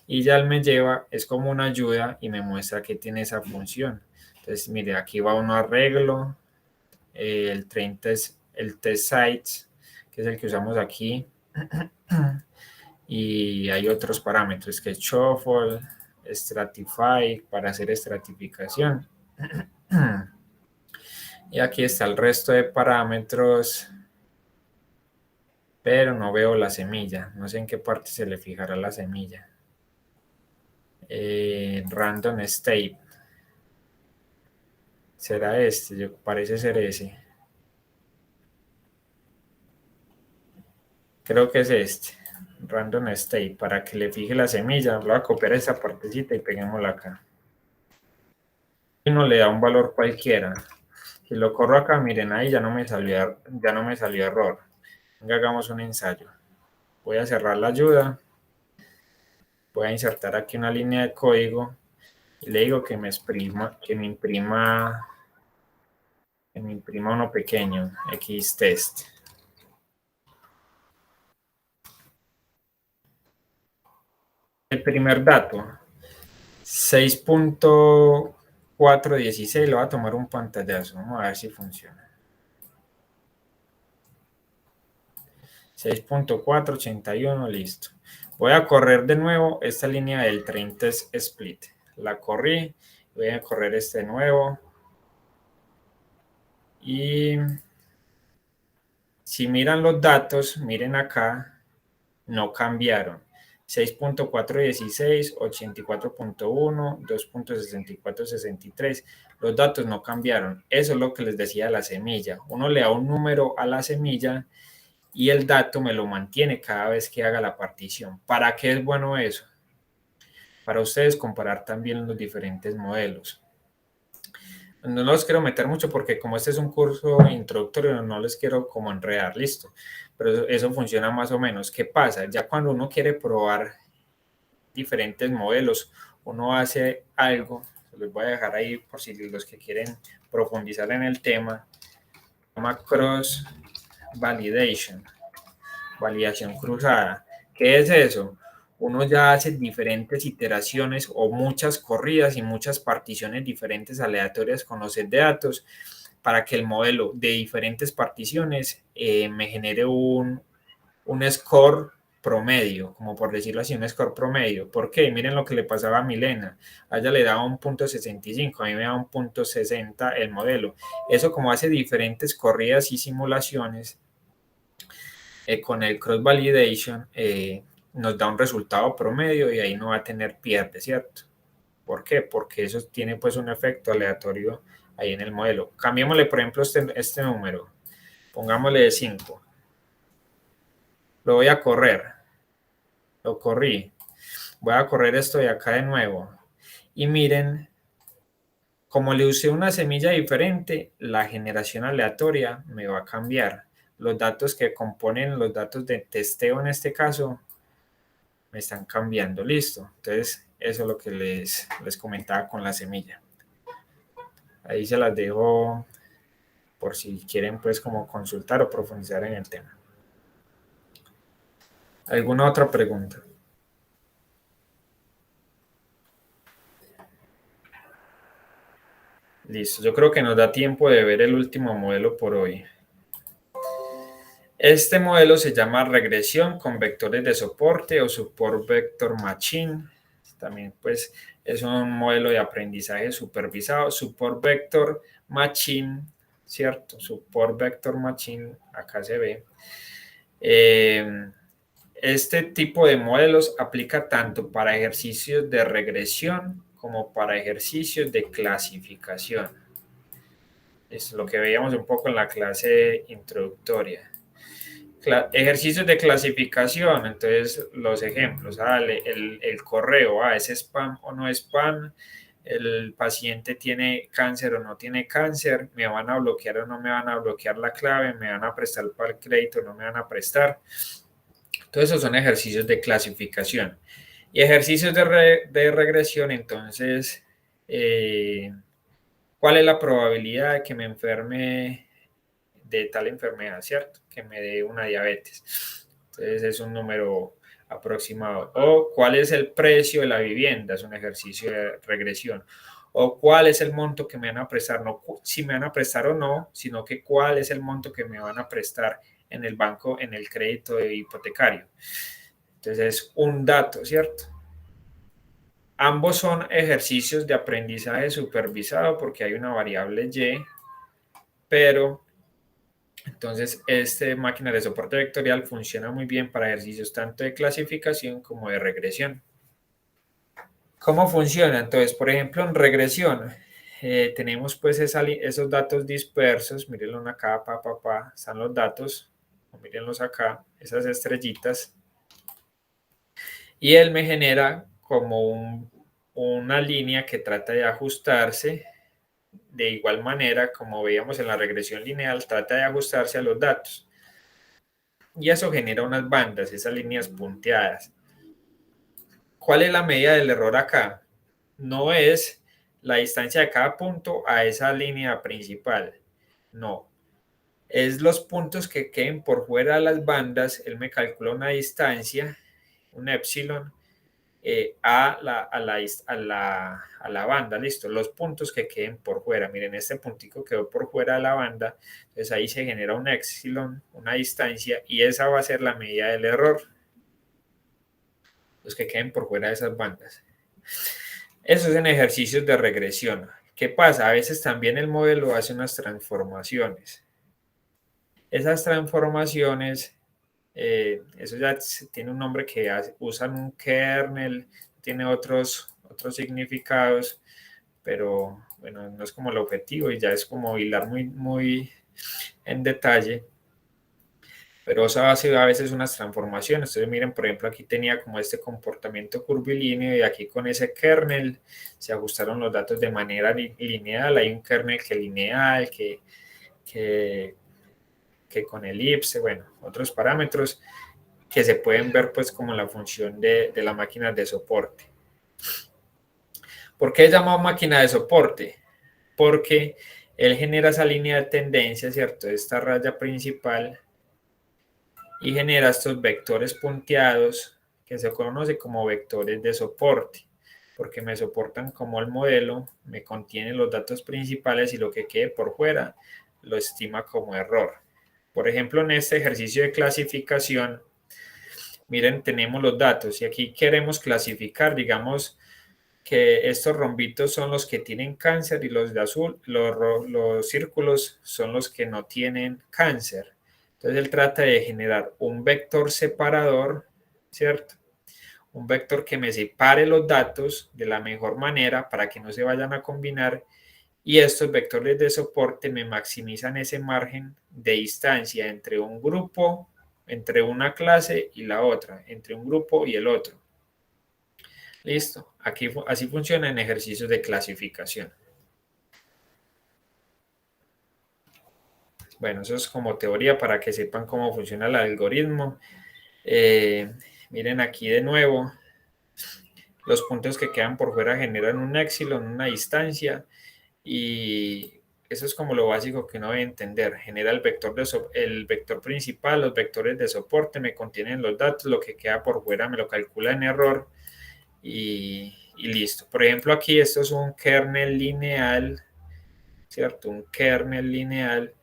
Y ya él me lleva, es como una ayuda y me muestra que tiene esa función. Entonces mire, aquí va uno arreglo, el 30 es el test sites, que es el que usamos aquí. Y hay otros parámetros que es shuffle, stratify para hacer estratificación. Y aquí está el resto de parámetros, pero no veo la semilla. No sé en qué parte se le fijará la semilla. Random state. ¿Será este? Parece ser ese. Creo que es este. Random state. Para que le fije la semilla, voy a copiar esa partecita y peguémosla acá. Y uno le da un valor cualquiera. Si lo corro acá, miren, ahí ya no me salió error. Venga, hagamos un ensayo. Voy a cerrar la ayuda. Voy a insertar aquí una línea de código y le digo que me imprima uno pequeño, xtest. El primer dato, 6.416, lo voy a tomar un pantallazo, vamos a ver si funciona. 6.481, listo. Voy a correr de nuevo esta línea del train test split. La corrí, voy a correr este nuevo. Y si miran los datos, miren acá, no cambiaron. 6.416, 84.1, 2.6463. Los datos no cambiaron. Eso es lo que les decía de la semilla. Uno le da un número a la semilla y el dato me lo mantiene cada vez que haga la partición. ¿Para qué es bueno eso? Para ustedes comparar también los diferentes modelos. No los quiero meter mucho porque como este es un curso introductorio, no les quiero como enredar, listo. Pero eso funciona más o menos. ¿Qué pasa? Ya cuando uno quiere probar diferentes modelos, uno hace algo, les voy a dejar ahí por si los que quieren profundizar en el tema, se llama cross validation, validación cruzada. ¿Qué es eso? Uno ya hace diferentes iteraciones o muchas corridas y muchas particiones diferentes aleatorias con los sets de datos para que el modelo de diferentes particiones me genere un score promedio, como por decirlo así, un score promedio. ¿Por qué? Miren lo que le pasaba a Milena. A ella le daba un punto 65, a mí me da un punto 60 el modelo. Eso como hace diferentes corridas y simulaciones con el cross validation, nos da un resultado promedio y ahí no va a tener pierde, ¿cierto? ¿Por qué? Porque eso tiene pues un efecto aleatorio ahí en el modelo. Cambiémosle, por ejemplo, este número. Pongámosle 5. Lo voy a correr. Lo corrí. Voy a correr esto de acá de nuevo. Y miren, como le usé una semilla diferente, la generación aleatoria me va a cambiar. Los datos que componen los datos de testeo en este caso me están cambiando, listo. Entonces, eso es lo que les comentaba con la semilla. Ahí se las dejo por si quieren pues como consultar o profundizar en el tema. ¿Alguna otra pregunta? Listo, yo creo que nos da tiempo de ver el último modelo por hoy. Este modelo se llama regresión con vectores de soporte o support vector machine. También pues es un modelo de aprendizaje supervisado. Support vector machine, ¿cierto? Support vector machine, acá se ve. Este tipo de modelos aplica tanto para ejercicios de regresión como para ejercicios de clasificación. Es lo que veíamos un poco en la clase introductoria. Ejercicios de clasificación, entonces los ejemplos, el correo, ¿es spam o no spam? El paciente tiene cáncer o no tiene cáncer, me van a bloquear o no me van a bloquear la clave, me van a prestar para el crédito o no me van a prestar. Entonces esos son ejercicios de clasificación. Y ejercicios de regresión, entonces, ¿cuál es la probabilidad de que me enferme de tal enfermedad, ¿cierto? Que me dé una diabetes. Entonces es un número aproximado. O cuál es el precio de la vivienda, es un ejercicio de regresión. O cuál es el monto que me van a prestar, no si me van a prestar o no, sino que cuál es el monto que me van a prestar en el banco, en el crédito hipotecario. Entonces es un dato, ¿cierto? Ambos son ejercicios de aprendizaje supervisado porque hay una variable y, pero entonces esta máquina de soporte vectorial funciona muy bien para ejercicios tanto de clasificación como de regresión. ¿Cómo funciona? Entonces, por ejemplo, en regresión tenemos pues esos datos dispersos, mírenlos acá, están los datos, mírenlos acá, esas estrellitas, y él me genera como una línea que trata de ajustarse de igual manera, como veíamos en la regresión lineal, trata de ajustarse a los datos. Y eso genera unas bandas, esas líneas punteadas. ¿Cuál es la medida del error acá? No es la distancia de cada punto a esa línea principal. No. Es los puntos que queden por fuera de las bandas. Él me calcula una distancia, un epsilon, a la banda, listo, los puntos que queden por fuera. Miren, este puntico quedó por fuera de la banda, entonces ahí se genera un epsilon, una distancia, y esa va a ser la medida del error, los que queden por fuera de esas bandas. Eso es en ejercicios de regresión. ¿Qué pasa? A veces también el modelo hace unas transformaciones. Esas transformaciones, eso ya tiene un nombre que usan un kernel, tiene otros significados, pero bueno, no es como el objetivo y ya es como hilar muy en detalle. Pero eso hace a veces unas transformaciones. Entonces miren, por ejemplo, aquí tenía como este comportamiento curvilíneo y aquí con ese kernel se ajustaron los datos de manera lineal. Hay un kernel que lineal, que con elipse, bueno, otros parámetros que se pueden ver pues como la función de la máquina de soporte. ¿Por qué es llamado máquina de soporte? Porque él genera esa línea de tendencia, ¿cierto? Esta raya principal y genera estos vectores punteados que se conoce como vectores de soporte, porque me soportan como el modelo, me contiene los datos principales y lo que quede por fuera lo estima como error. Por ejemplo, en este ejercicio de clasificación, miren, tenemos los datos y aquí queremos clasificar, digamos que estos rombitos son los que tienen cáncer y los de azul, los círculos son los que no tienen cáncer. Entonces él trata de generar un vector separador, ¿cierto? Un vector que me separe los datos de la mejor manera para que no se vayan a combinar, y estos vectores de soporte me maximizan ese margen de distancia entre un grupo, entre una clase y la otra, entre un grupo y el otro. Listo, aquí así funciona en ejercicios de clasificación. Bueno, eso es como teoría para que sepan cómo funciona el algoritmo. Miren aquí de nuevo, los puntos que quedan por fuera generan un epsilon, una distancia, y eso es como lo básico que uno debe entender. Genera el vector principal, los vectores de soporte me contienen los datos, lo que queda por fuera me lo calcula en error y listo. Por ejemplo, aquí esto es un kernel lineal, ¿cierto? Un kernel lineal.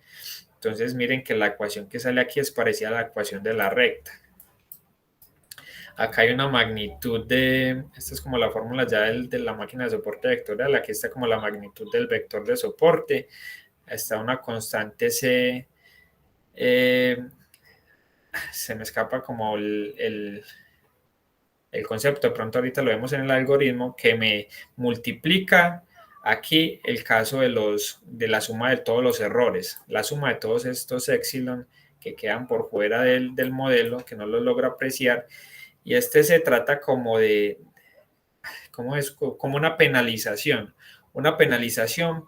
Entonces miren que la ecuación que sale aquí es parecida a la ecuación de la recta. Acá hay una magnitud esta es como la fórmula ya de la máquina de soporte vectorial, aquí está como la magnitud del vector de soporte, está una constante C, se me escapa como el concepto, de pronto ahorita lo vemos en el algoritmo, que me multiplica aquí el caso de la suma de todos los errores, la suma de todos estos epsilon que quedan por fuera del modelo, que no los logro apreciar, y este se trata como de, como una penalización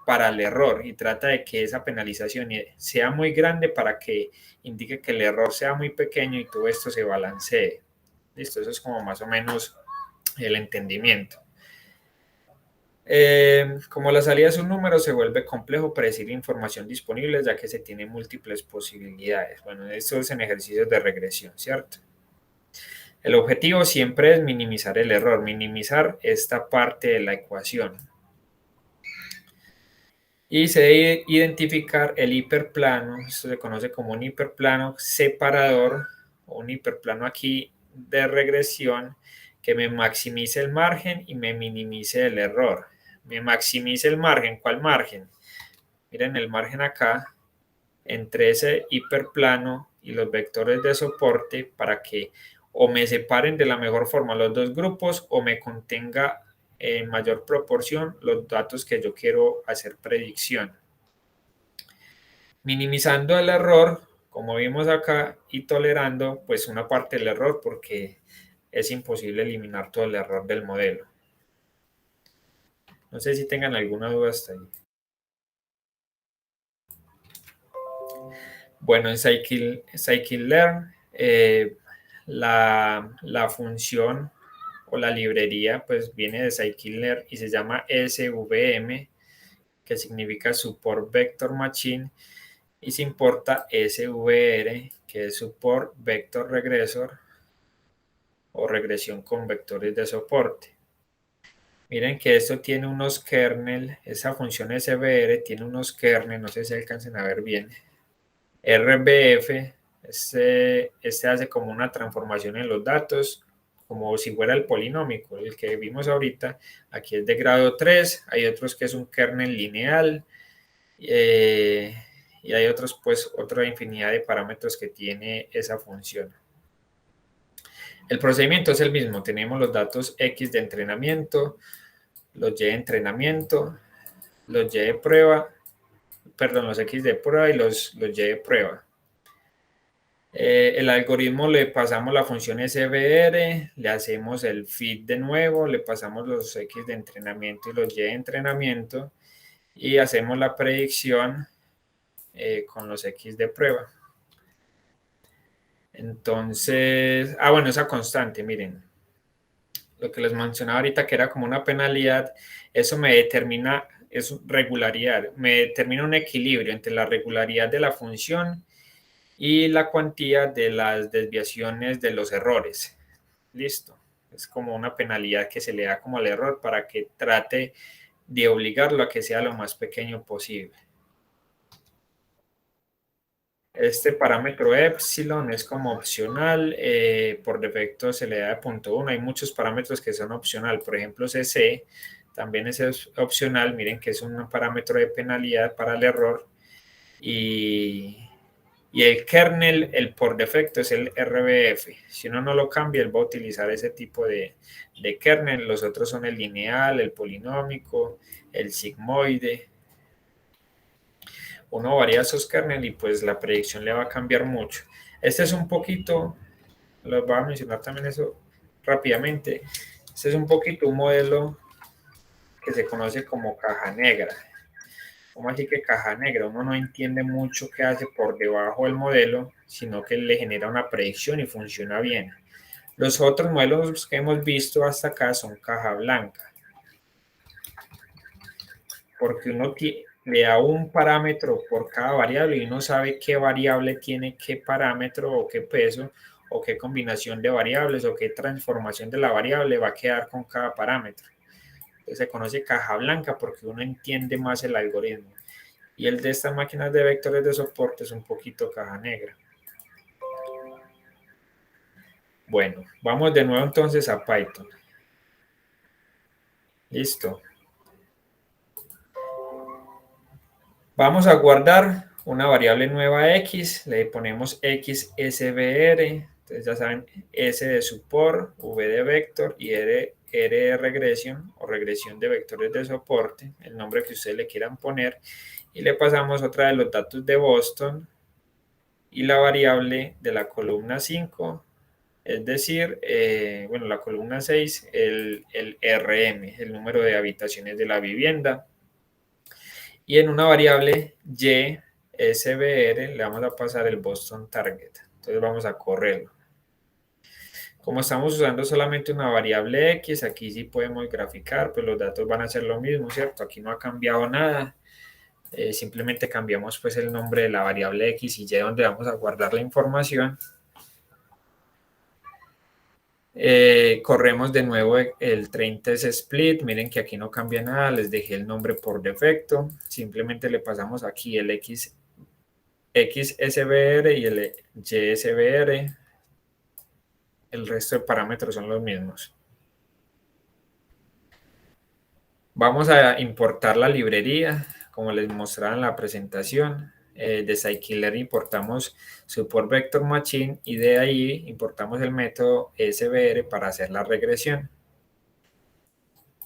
para el error, y trata de que esa penalización sea muy grande para que indique que el error sea muy pequeño y todo esto se balancee. Listo, eso es como más o menos el entendimiento. Como la salida es un número, se vuelve complejo predecir la información disponible, ya que se tienen múltiples posibilidades. Bueno, esto es en ejercicios de regresión, ¿cierto? El objetivo siempre es minimizar el error, minimizar esta parte de la ecuación. Y se debe identificar el hiperplano, esto se conoce como un hiperplano separador, o un hiperplano aquí de regresión, que me maximice el margen y me minimice el error. Me maximice el margen, ¿cuál margen? Miren el margen acá, entre ese hiperplano y los vectores de soporte, para que o me separen de la mejor forma los dos grupos o me contenga en mayor proporción los datos que yo quiero hacer predicción. Minimizando el error, como vimos acá, y tolerando pues una parte del error, porque es imposible eliminar todo el error del modelo. No sé si tengan alguna duda hasta ahí. Bueno, en Scikit-learn, la función o la librería pues viene de Scikit-learn y se llama SVM, que significa Support Vector Machine, y se importa SVR, que es Support Vector Regressor o regresión con vectores de soporte. Miren que esto tiene unos kernel, esa función SVR tiene unos kernel, no sé si alcancen a ver bien. RBF, este hace como una transformación en los datos, como si fuera el polinómico, el que vimos ahorita. Aquí es de grado 3, hay otros que es un kernel lineal, y hay otros, pues, otra infinidad de parámetros que tiene esa función. El procedimiento es el mismo, tenemos los datos X de entrenamiento, los Y de entrenamiento, los Y de prueba, perdón, los X de prueba y los Y de prueba. El algoritmo le pasamos la función SVR, le hacemos el feed de nuevo, le pasamos los X de entrenamiento y los Y de entrenamiento y hacemos la predicción con los X de prueba. Entonces, bueno, esa constante, miren, lo que les mencionaba ahorita que era como una penalidad, eso me determina, es regularidad, me determina un equilibrio entre la regularidad de la función y la cuantía de las desviaciones de los errores. Listo. Es como una penalidad que se le da como al error para que trate de obligarlo a que sea lo más pequeño posible. Este parámetro epsilon es como opcional, por defecto se le da de 0.1, hay muchos parámetros que son opcional, por ejemplo CC también es opcional, miren que es un parámetro de penalidad para el error, y el kernel, el por defecto es el RBF, si uno no lo cambia, él va a utilizar ese tipo de kernel, los otros son el lineal, el polinómico, el sigmoide. Uno varía esos kernel y pues la predicción le va a cambiar mucho. Este es un poquito, les voy a mencionar también eso rápidamente, este es un poquito un modelo que se conoce como caja negra. ¿Cómo así que caja negra? Uno no entiende mucho qué hace por debajo del modelo, sino que le genera una predicción y funciona bien. Los otros modelos que hemos visto hasta acá son caja blanca, porque uno le da un parámetro por cada variable y uno sabe qué variable tiene qué parámetro o qué peso o qué combinación de variables o qué transformación de la variable va a quedar con cada parámetro. Entonces se conoce caja blanca porque uno entiende más el algoritmo. Y el de estas máquinas de vectores de soporte es un poquito caja negra. Bueno, vamos de nuevo entonces a Python. Listo. Vamos a guardar una variable nueva X, le ponemos XSVR, entonces ya saben, S de support, V de vector y R de regresión o regresión de vectores de soporte, el nombre que ustedes le quieran poner, y le pasamos otra de los datos de Boston y la variable de la columna 5, es decir, bueno, la columna 6, el RM, el número de habitaciones de la vivienda. Y en una variable y SVR le vamos a pasar el Boston Target. Entonces vamos a correrlo. Como estamos usando solamente una variable X, aquí sí podemos graficar, pues los datos van a ser lo mismo, ¿cierto? Aquí no ha cambiado nada. Simplemente cambiamos pues el nombre de la variable X y Y donde vamos a guardar la información. Corremos de nuevo el train test split, miren que aquí no cambia nada, les dejé el nombre por defecto, simplemente le pasamos aquí el XSVR y el YSVR, el resto de parámetros son los mismos. Vamos a importar la librería, como les mostraba en la presentación. De Scikit-Learn importamos support vector machine y de ahí importamos el método SVR para hacer la regresión.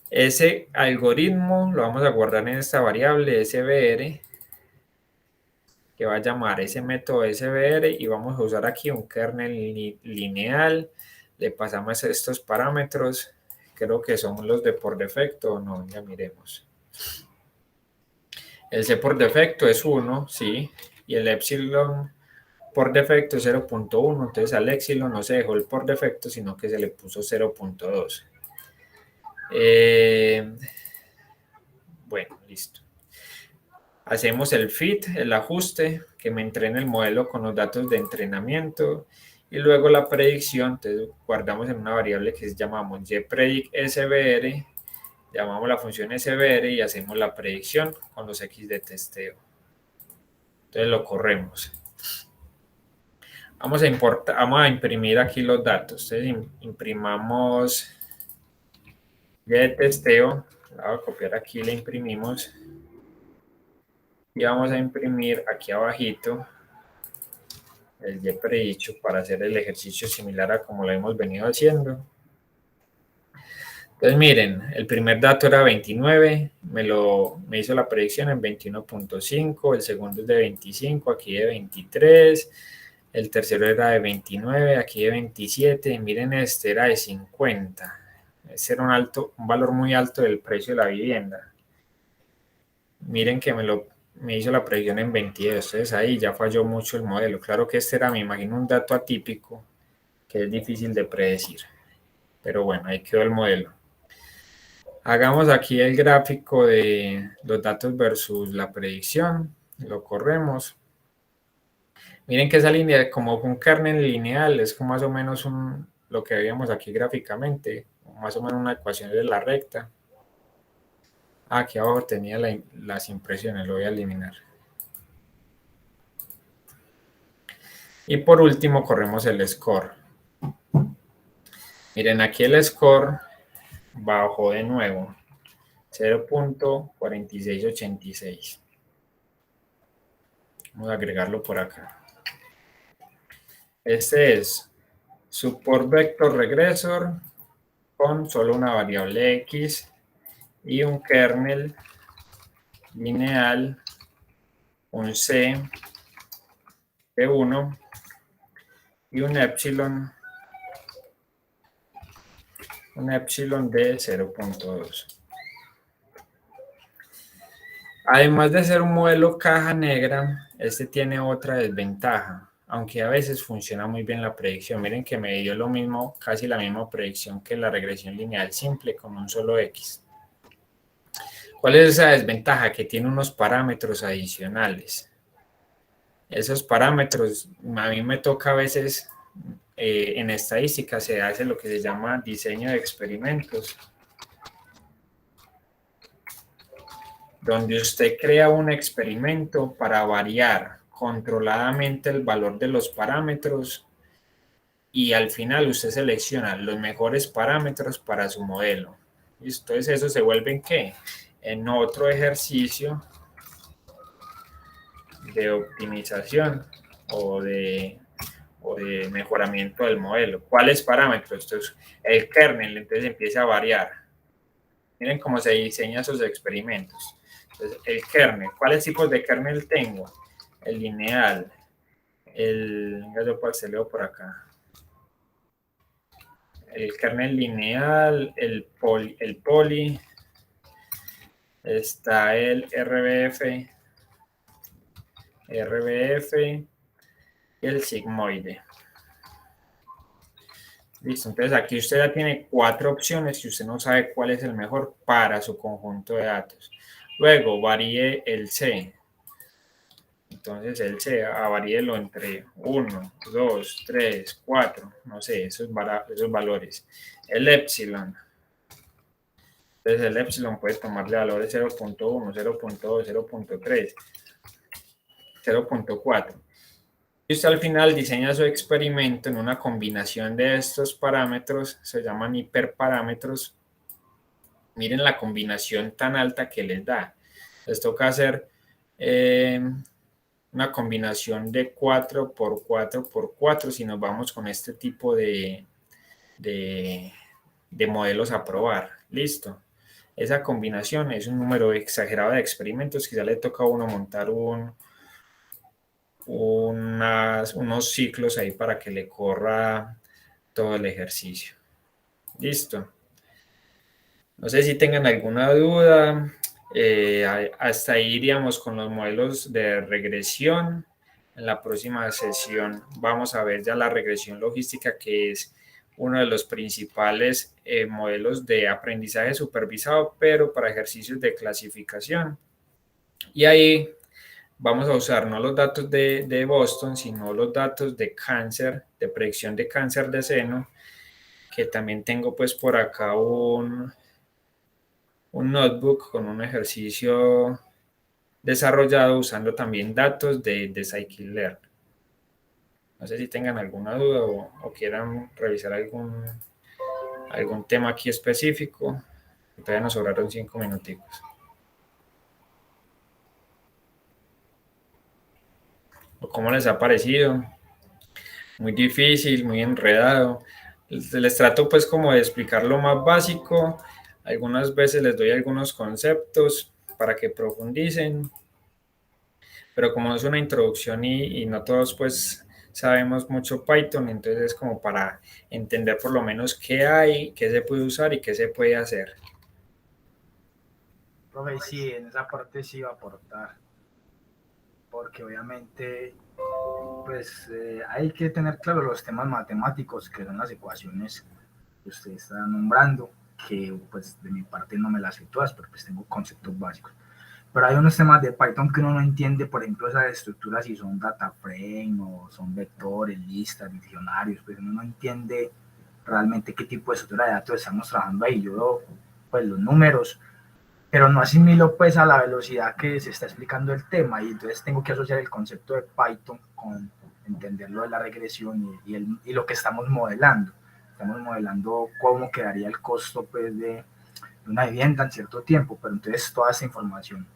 Ese algoritmo lo vamos a guardar en esta variable SVR que va a llamar ese método SVR y vamos a usar aquí un kernel lineal. Le pasamos estos parámetros, creo que son los de por defecto o no, ya miremos. El C por defecto es 1, sí, y el epsilon por defecto es 0.1, entonces al epsilon no se dejó el por defecto, sino que se le puso 0.2. Bueno, listo. Hacemos el fit, el ajuste, que me entrene el modelo con los datos de entrenamiento, y luego la predicción, entonces guardamos en una variable que llamamos yPredictSVR, llamamos la función SVR y hacemos la predicción con los X de testeo. Entonces lo corremos. Vamos a imprimir aquí los datos. Entonces imprimamos Y de testeo, la voy a copiar aquí, la imprimimos y vamos a imprimir aquí abajito el Y predicho para hacer el ejercicio similar a como lo hemos venido haciendo. Entonces miren, el primer dato era 29, me hizo la predicción en 21.5, el segundo es de 25, aquí de 23, el tercero era de 29, aquí de 27, miren este era de 50. Ese era un valor muy alto del precio de la vivienda. Miren que me hizo la predicción en 22, entonces ahí ya falló mucho el modelo. Claro que este era, me imagino, un dato atípico que es difícil de predecir. Pero bueno, ahí quedó el modelo. Hagamos aquí el gráfico de los datos versus la predicción. Lo corremos. Miren que esa línea, como un kernel lineal, es como más o menos lo que veíamos aquí gráficamente, más o menos una ecuación de la recta. Aquí abajo tenía las impresiones, lo voy a eliminar. Y por último corremos el score. Miren, aquí el score bajó de nuevo, 0.4686. Vamos a agregarlo por acá. Este es support vector regressor con solo una variable X y un kernel lineal, un C de 1 y un epsilon de 0.2. Además de ser un modelo caja negra, este tiene otra desventaja, aunque a veces funciona muy bien la predicción. Miren que me dio lo mismo, casi la misma predicción que la regresión lineal simple con un solo X. ¿Cuál es esa desventaja? Que tiene unos parámetros adicionales. Esos parámetros, a mí me toca a veces, en estadística se hace lo que se llama diseño de experimentos, donde usted crea un experimento para variar controladamente el valor de los parámetros y al final usted selecciona los mejores parámetros para su modelo. Entonces eso se vuelve en ¿qué? En otro ejercicio de optimización o de mejoramiento del modelo. ¿Cuáles parámetros? Entonces, el kernel entonces empieza a variar. Miren cómo se diseñan esos experimentos. Entonces, el kernel, ¿cuáles tipos de kernel tengo? El lineal, yo leo por acá. El kernel lineal, el poly, está el RBF y el sigmoide. Listo, entonces aquí usted ya tiene 4 opciones y usted no sabe cuál es el mejor para su conjunto de datos. Luego varíe el C. Entonces el C, varíelo entre 1, 2, 3, 4, no sé, esos valores. El epsilon. Entonces el epsilon puede tomarle valores 0.1, 0.2, 0.3, 0.4. Y usted al final diseña su experimento en una combinación de estos parámetros, se llaman hiperparámetros. Miren la combinación tan alta que les da. Les toca hacer una combinación de 4 por 4 por 4 si nos vamos con este tipo de modelos a probar. Listo. Esa combinación es un número exagerado de experimentos que ya le toca a uno montar unos ciclos ahí para que le corra todo el ejercicio. Listo. No sé si tengan alguna duda. Hasta ahí iríamos con los modelos de regresión. En la próxima sesión vamos a ver ya la regresión logística, que es uno de los principales modelos de aprendizaje supervisado, pero para ejercicios de clasificación. Y ahí vamos a usar no los datos de Boston, sino los datos de cáncer, de predicción de cáncer de seno, que también tengo pues por acá un notebook con un ejercicio desarrollado usando también datos de Scikit-Learn. No sé si tengan alguna duda o quieran revisar algún tema aquí específico. Todavía nos sobraron 5 minuticos. ¿Cómo les ha parecido? Muy difícil, muy enredado. Les trato pues como de explicar lo más básico. Algunas veces les doy algunos conceptos para que profundicen, pero como es una introducción y no todos pues sabemos mucho Python, entonces es como para entender por lo menos qué hay, qué se puede usar y qué se puede hacer. Profe, sí, en esa parte sí va a aportar, porque obviamente pues hay que tener claro los temas matemáticos, que son las ecuaciones que usted está nombrando, que pues de mi parte no me las sé todas, pero pues tengo conceptos básicos. Pero hay unos temas de Python que uno no entiende, por ejemplo, esas estructuras, si son data frame o son vectores, listas, diccionarios, pues uno no entiende realmente qué tipo de estructura de datos estamos trabajando ahí. Yo veo pues los números, pero no asimilo pues a la velocidad que se está explicando el tema, y entonces tengo que asociar el concepto de Python con entender lo de la regresión y lo que estamos modelando. Estamos modelando cómo quedaría el costo pues de una vivienda en cierto tiempo, pero entonces toda esa información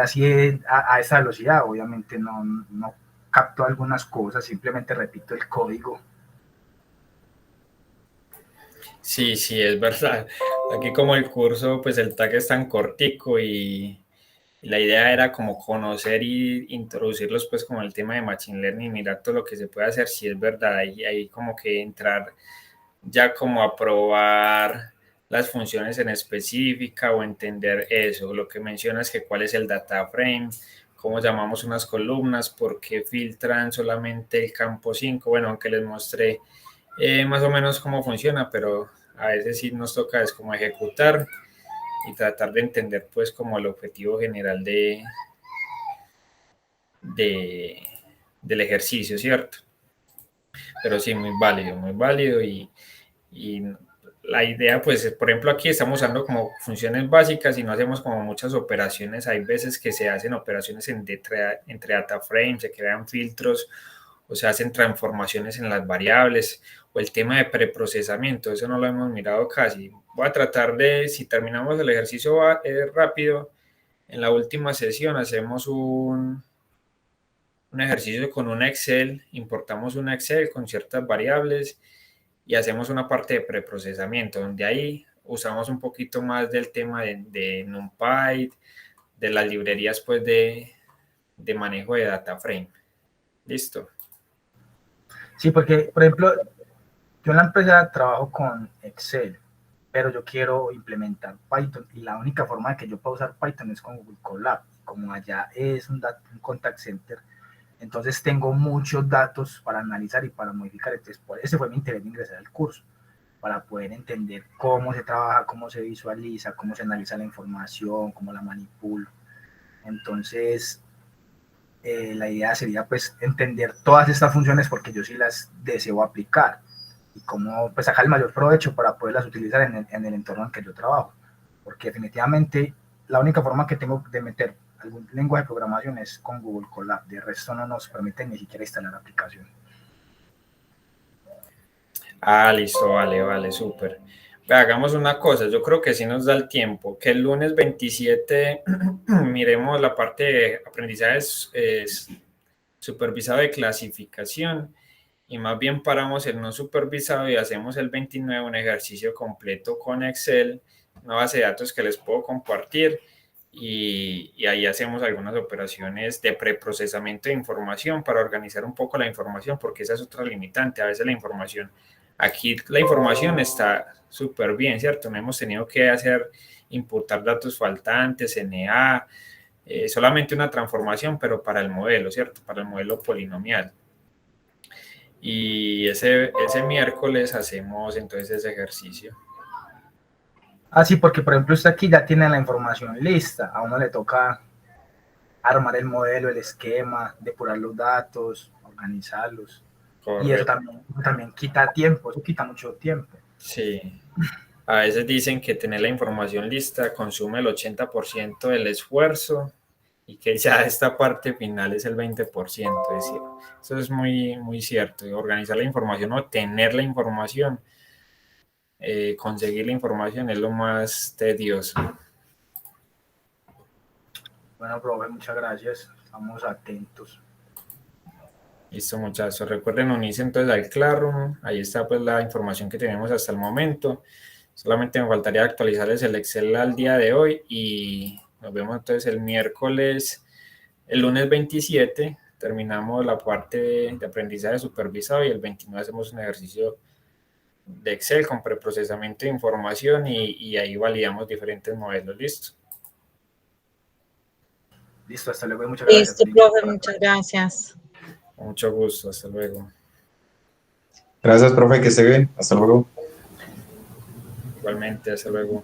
así a esa velocidad obviamente no capto algunas cosas, simplemente repito el código. Sí, sí, es verdad. Aquí como el curso, pues el tag es tan cortico y la idea era como conocer y introducirlos pues como el tema de Machine Learning, mirar todo lo que se puede hacer, si es verdad, y ahí como que entrar ya como a probar las funciones en específica o entender eso, lo que mencionas que cuál es el data frame, cómo llamamos unas columnas, por qué filtran solamente el campo 5, bueno, aunque les mostré más o menos cómo funciona, pero a veces sí nos toca es como ejecutar y tratar de entender pues como el objetivo general de, del ejercicio, ¿cierto? Pero sí, muy válido y la idea, pues, por ejemplo, aquí estamos usando como funciones básicas y no hacemos como muchas operaciones. Hay veces que se hacen operaciones entre data frames, se crean filtros o se hacen transformaciones en las variables o el tema de preprocesamiento. Eso no lo hemos mirado casi. Voy a tratar de, si terminamos el ejercicio rápido, en la última sesión hacemos un ejercicio con un Excel, importamos un Excel con ciertas variables y hacemos una parte de preprocesamiento, donde ahí usamos un poquito más del tema de NumPy, de las librerías pues de manejo de data frame. Listo. Sí, porque, por ejemplo, yo en la empresa trabajo con Excel, pero yo quiero implementar Python y la única forma de que yo pueda usar Python es con Google Colab. Como allá es un contact center, entonces tengo muchos datos para analizar y para modificar. Entonces, por ese fue mi interés de ingresar al curso, para poder entender cómo se trabaja, cómo se visualiza, cómo se analiza la información, cómo la manipulo. Entonces, la idea sería pues entender todas estas funciones porque yo sí las deseo aplicar y cómo pues sacar el mayor provecho para poderlas utilizar en el entorno en que yo trabajo, porque definitivamente la única forma que tengo de meter algún lenguaje de programación es con Google Colab, de resto no nos permite ni siquiera instalar la aplicación. Ah, listo, vale, súper. Hagamos una cosa, yo creo que sí nos da el tiempo, que el lunes 27 miremos la parte de aprendizaje supervisado de clasificación y más bien paramos el no supervisado y hacemos el 29 un ejercicio completo con Excel, una base de datos que les puedo compartir y ahí hacemos algunas operaciones de preprocesamiento de información para organizar un poco la información, porque esa es otra limitante, a veces la información, aquí la información está súper bien, ¿cierto? No hemos tenido que hacer, imputar datos faltantes, NA, solamente una transformación, pero para el modelo, ¿cierto? Para el modelo polinomial. Y ese miércoles hacemos entonces ese ejercicio. Ah, sí, porque por ejemplo usted aquí ya tiene la información lista, a uno le toca armar el modelo, el esquema, depurar los datos, organizarlos. Y eso Correcto. también quita tiempo, eso quita mucho tiempo. Sí. A veces dicen que tener la información lista consume el 80% del esfuerzo y que ya esta parte final es el 20%. Es decir, eso es muy, muy cierto. Y organizar la información o tener la información, conseguir la información es lo más tedioso. Bueno, profe, muchas gracias. Estamos atentos. Listo, muchachos. Recuerden unirse entonces al Classroom. Ahí está pues la información que tenemos hasta el momento. Solamente me faltaría actualizarles el Excel al día de hoy y nos vemos entonces el lunes 27. Terminamos la parte de aprendizaje supervisado y el 29 hacemos un ejercicio de Excel con preprocesamiento de información y ahí validamos diferentes modelos. ¿Listo? Listo, hasta luego y muchas gracias. Listo, profe, muchas gracias. Con mucho gusto. Hasta luego. Gracias, profe, que esté bien. Hasta luego. Igualmente, hasta luego.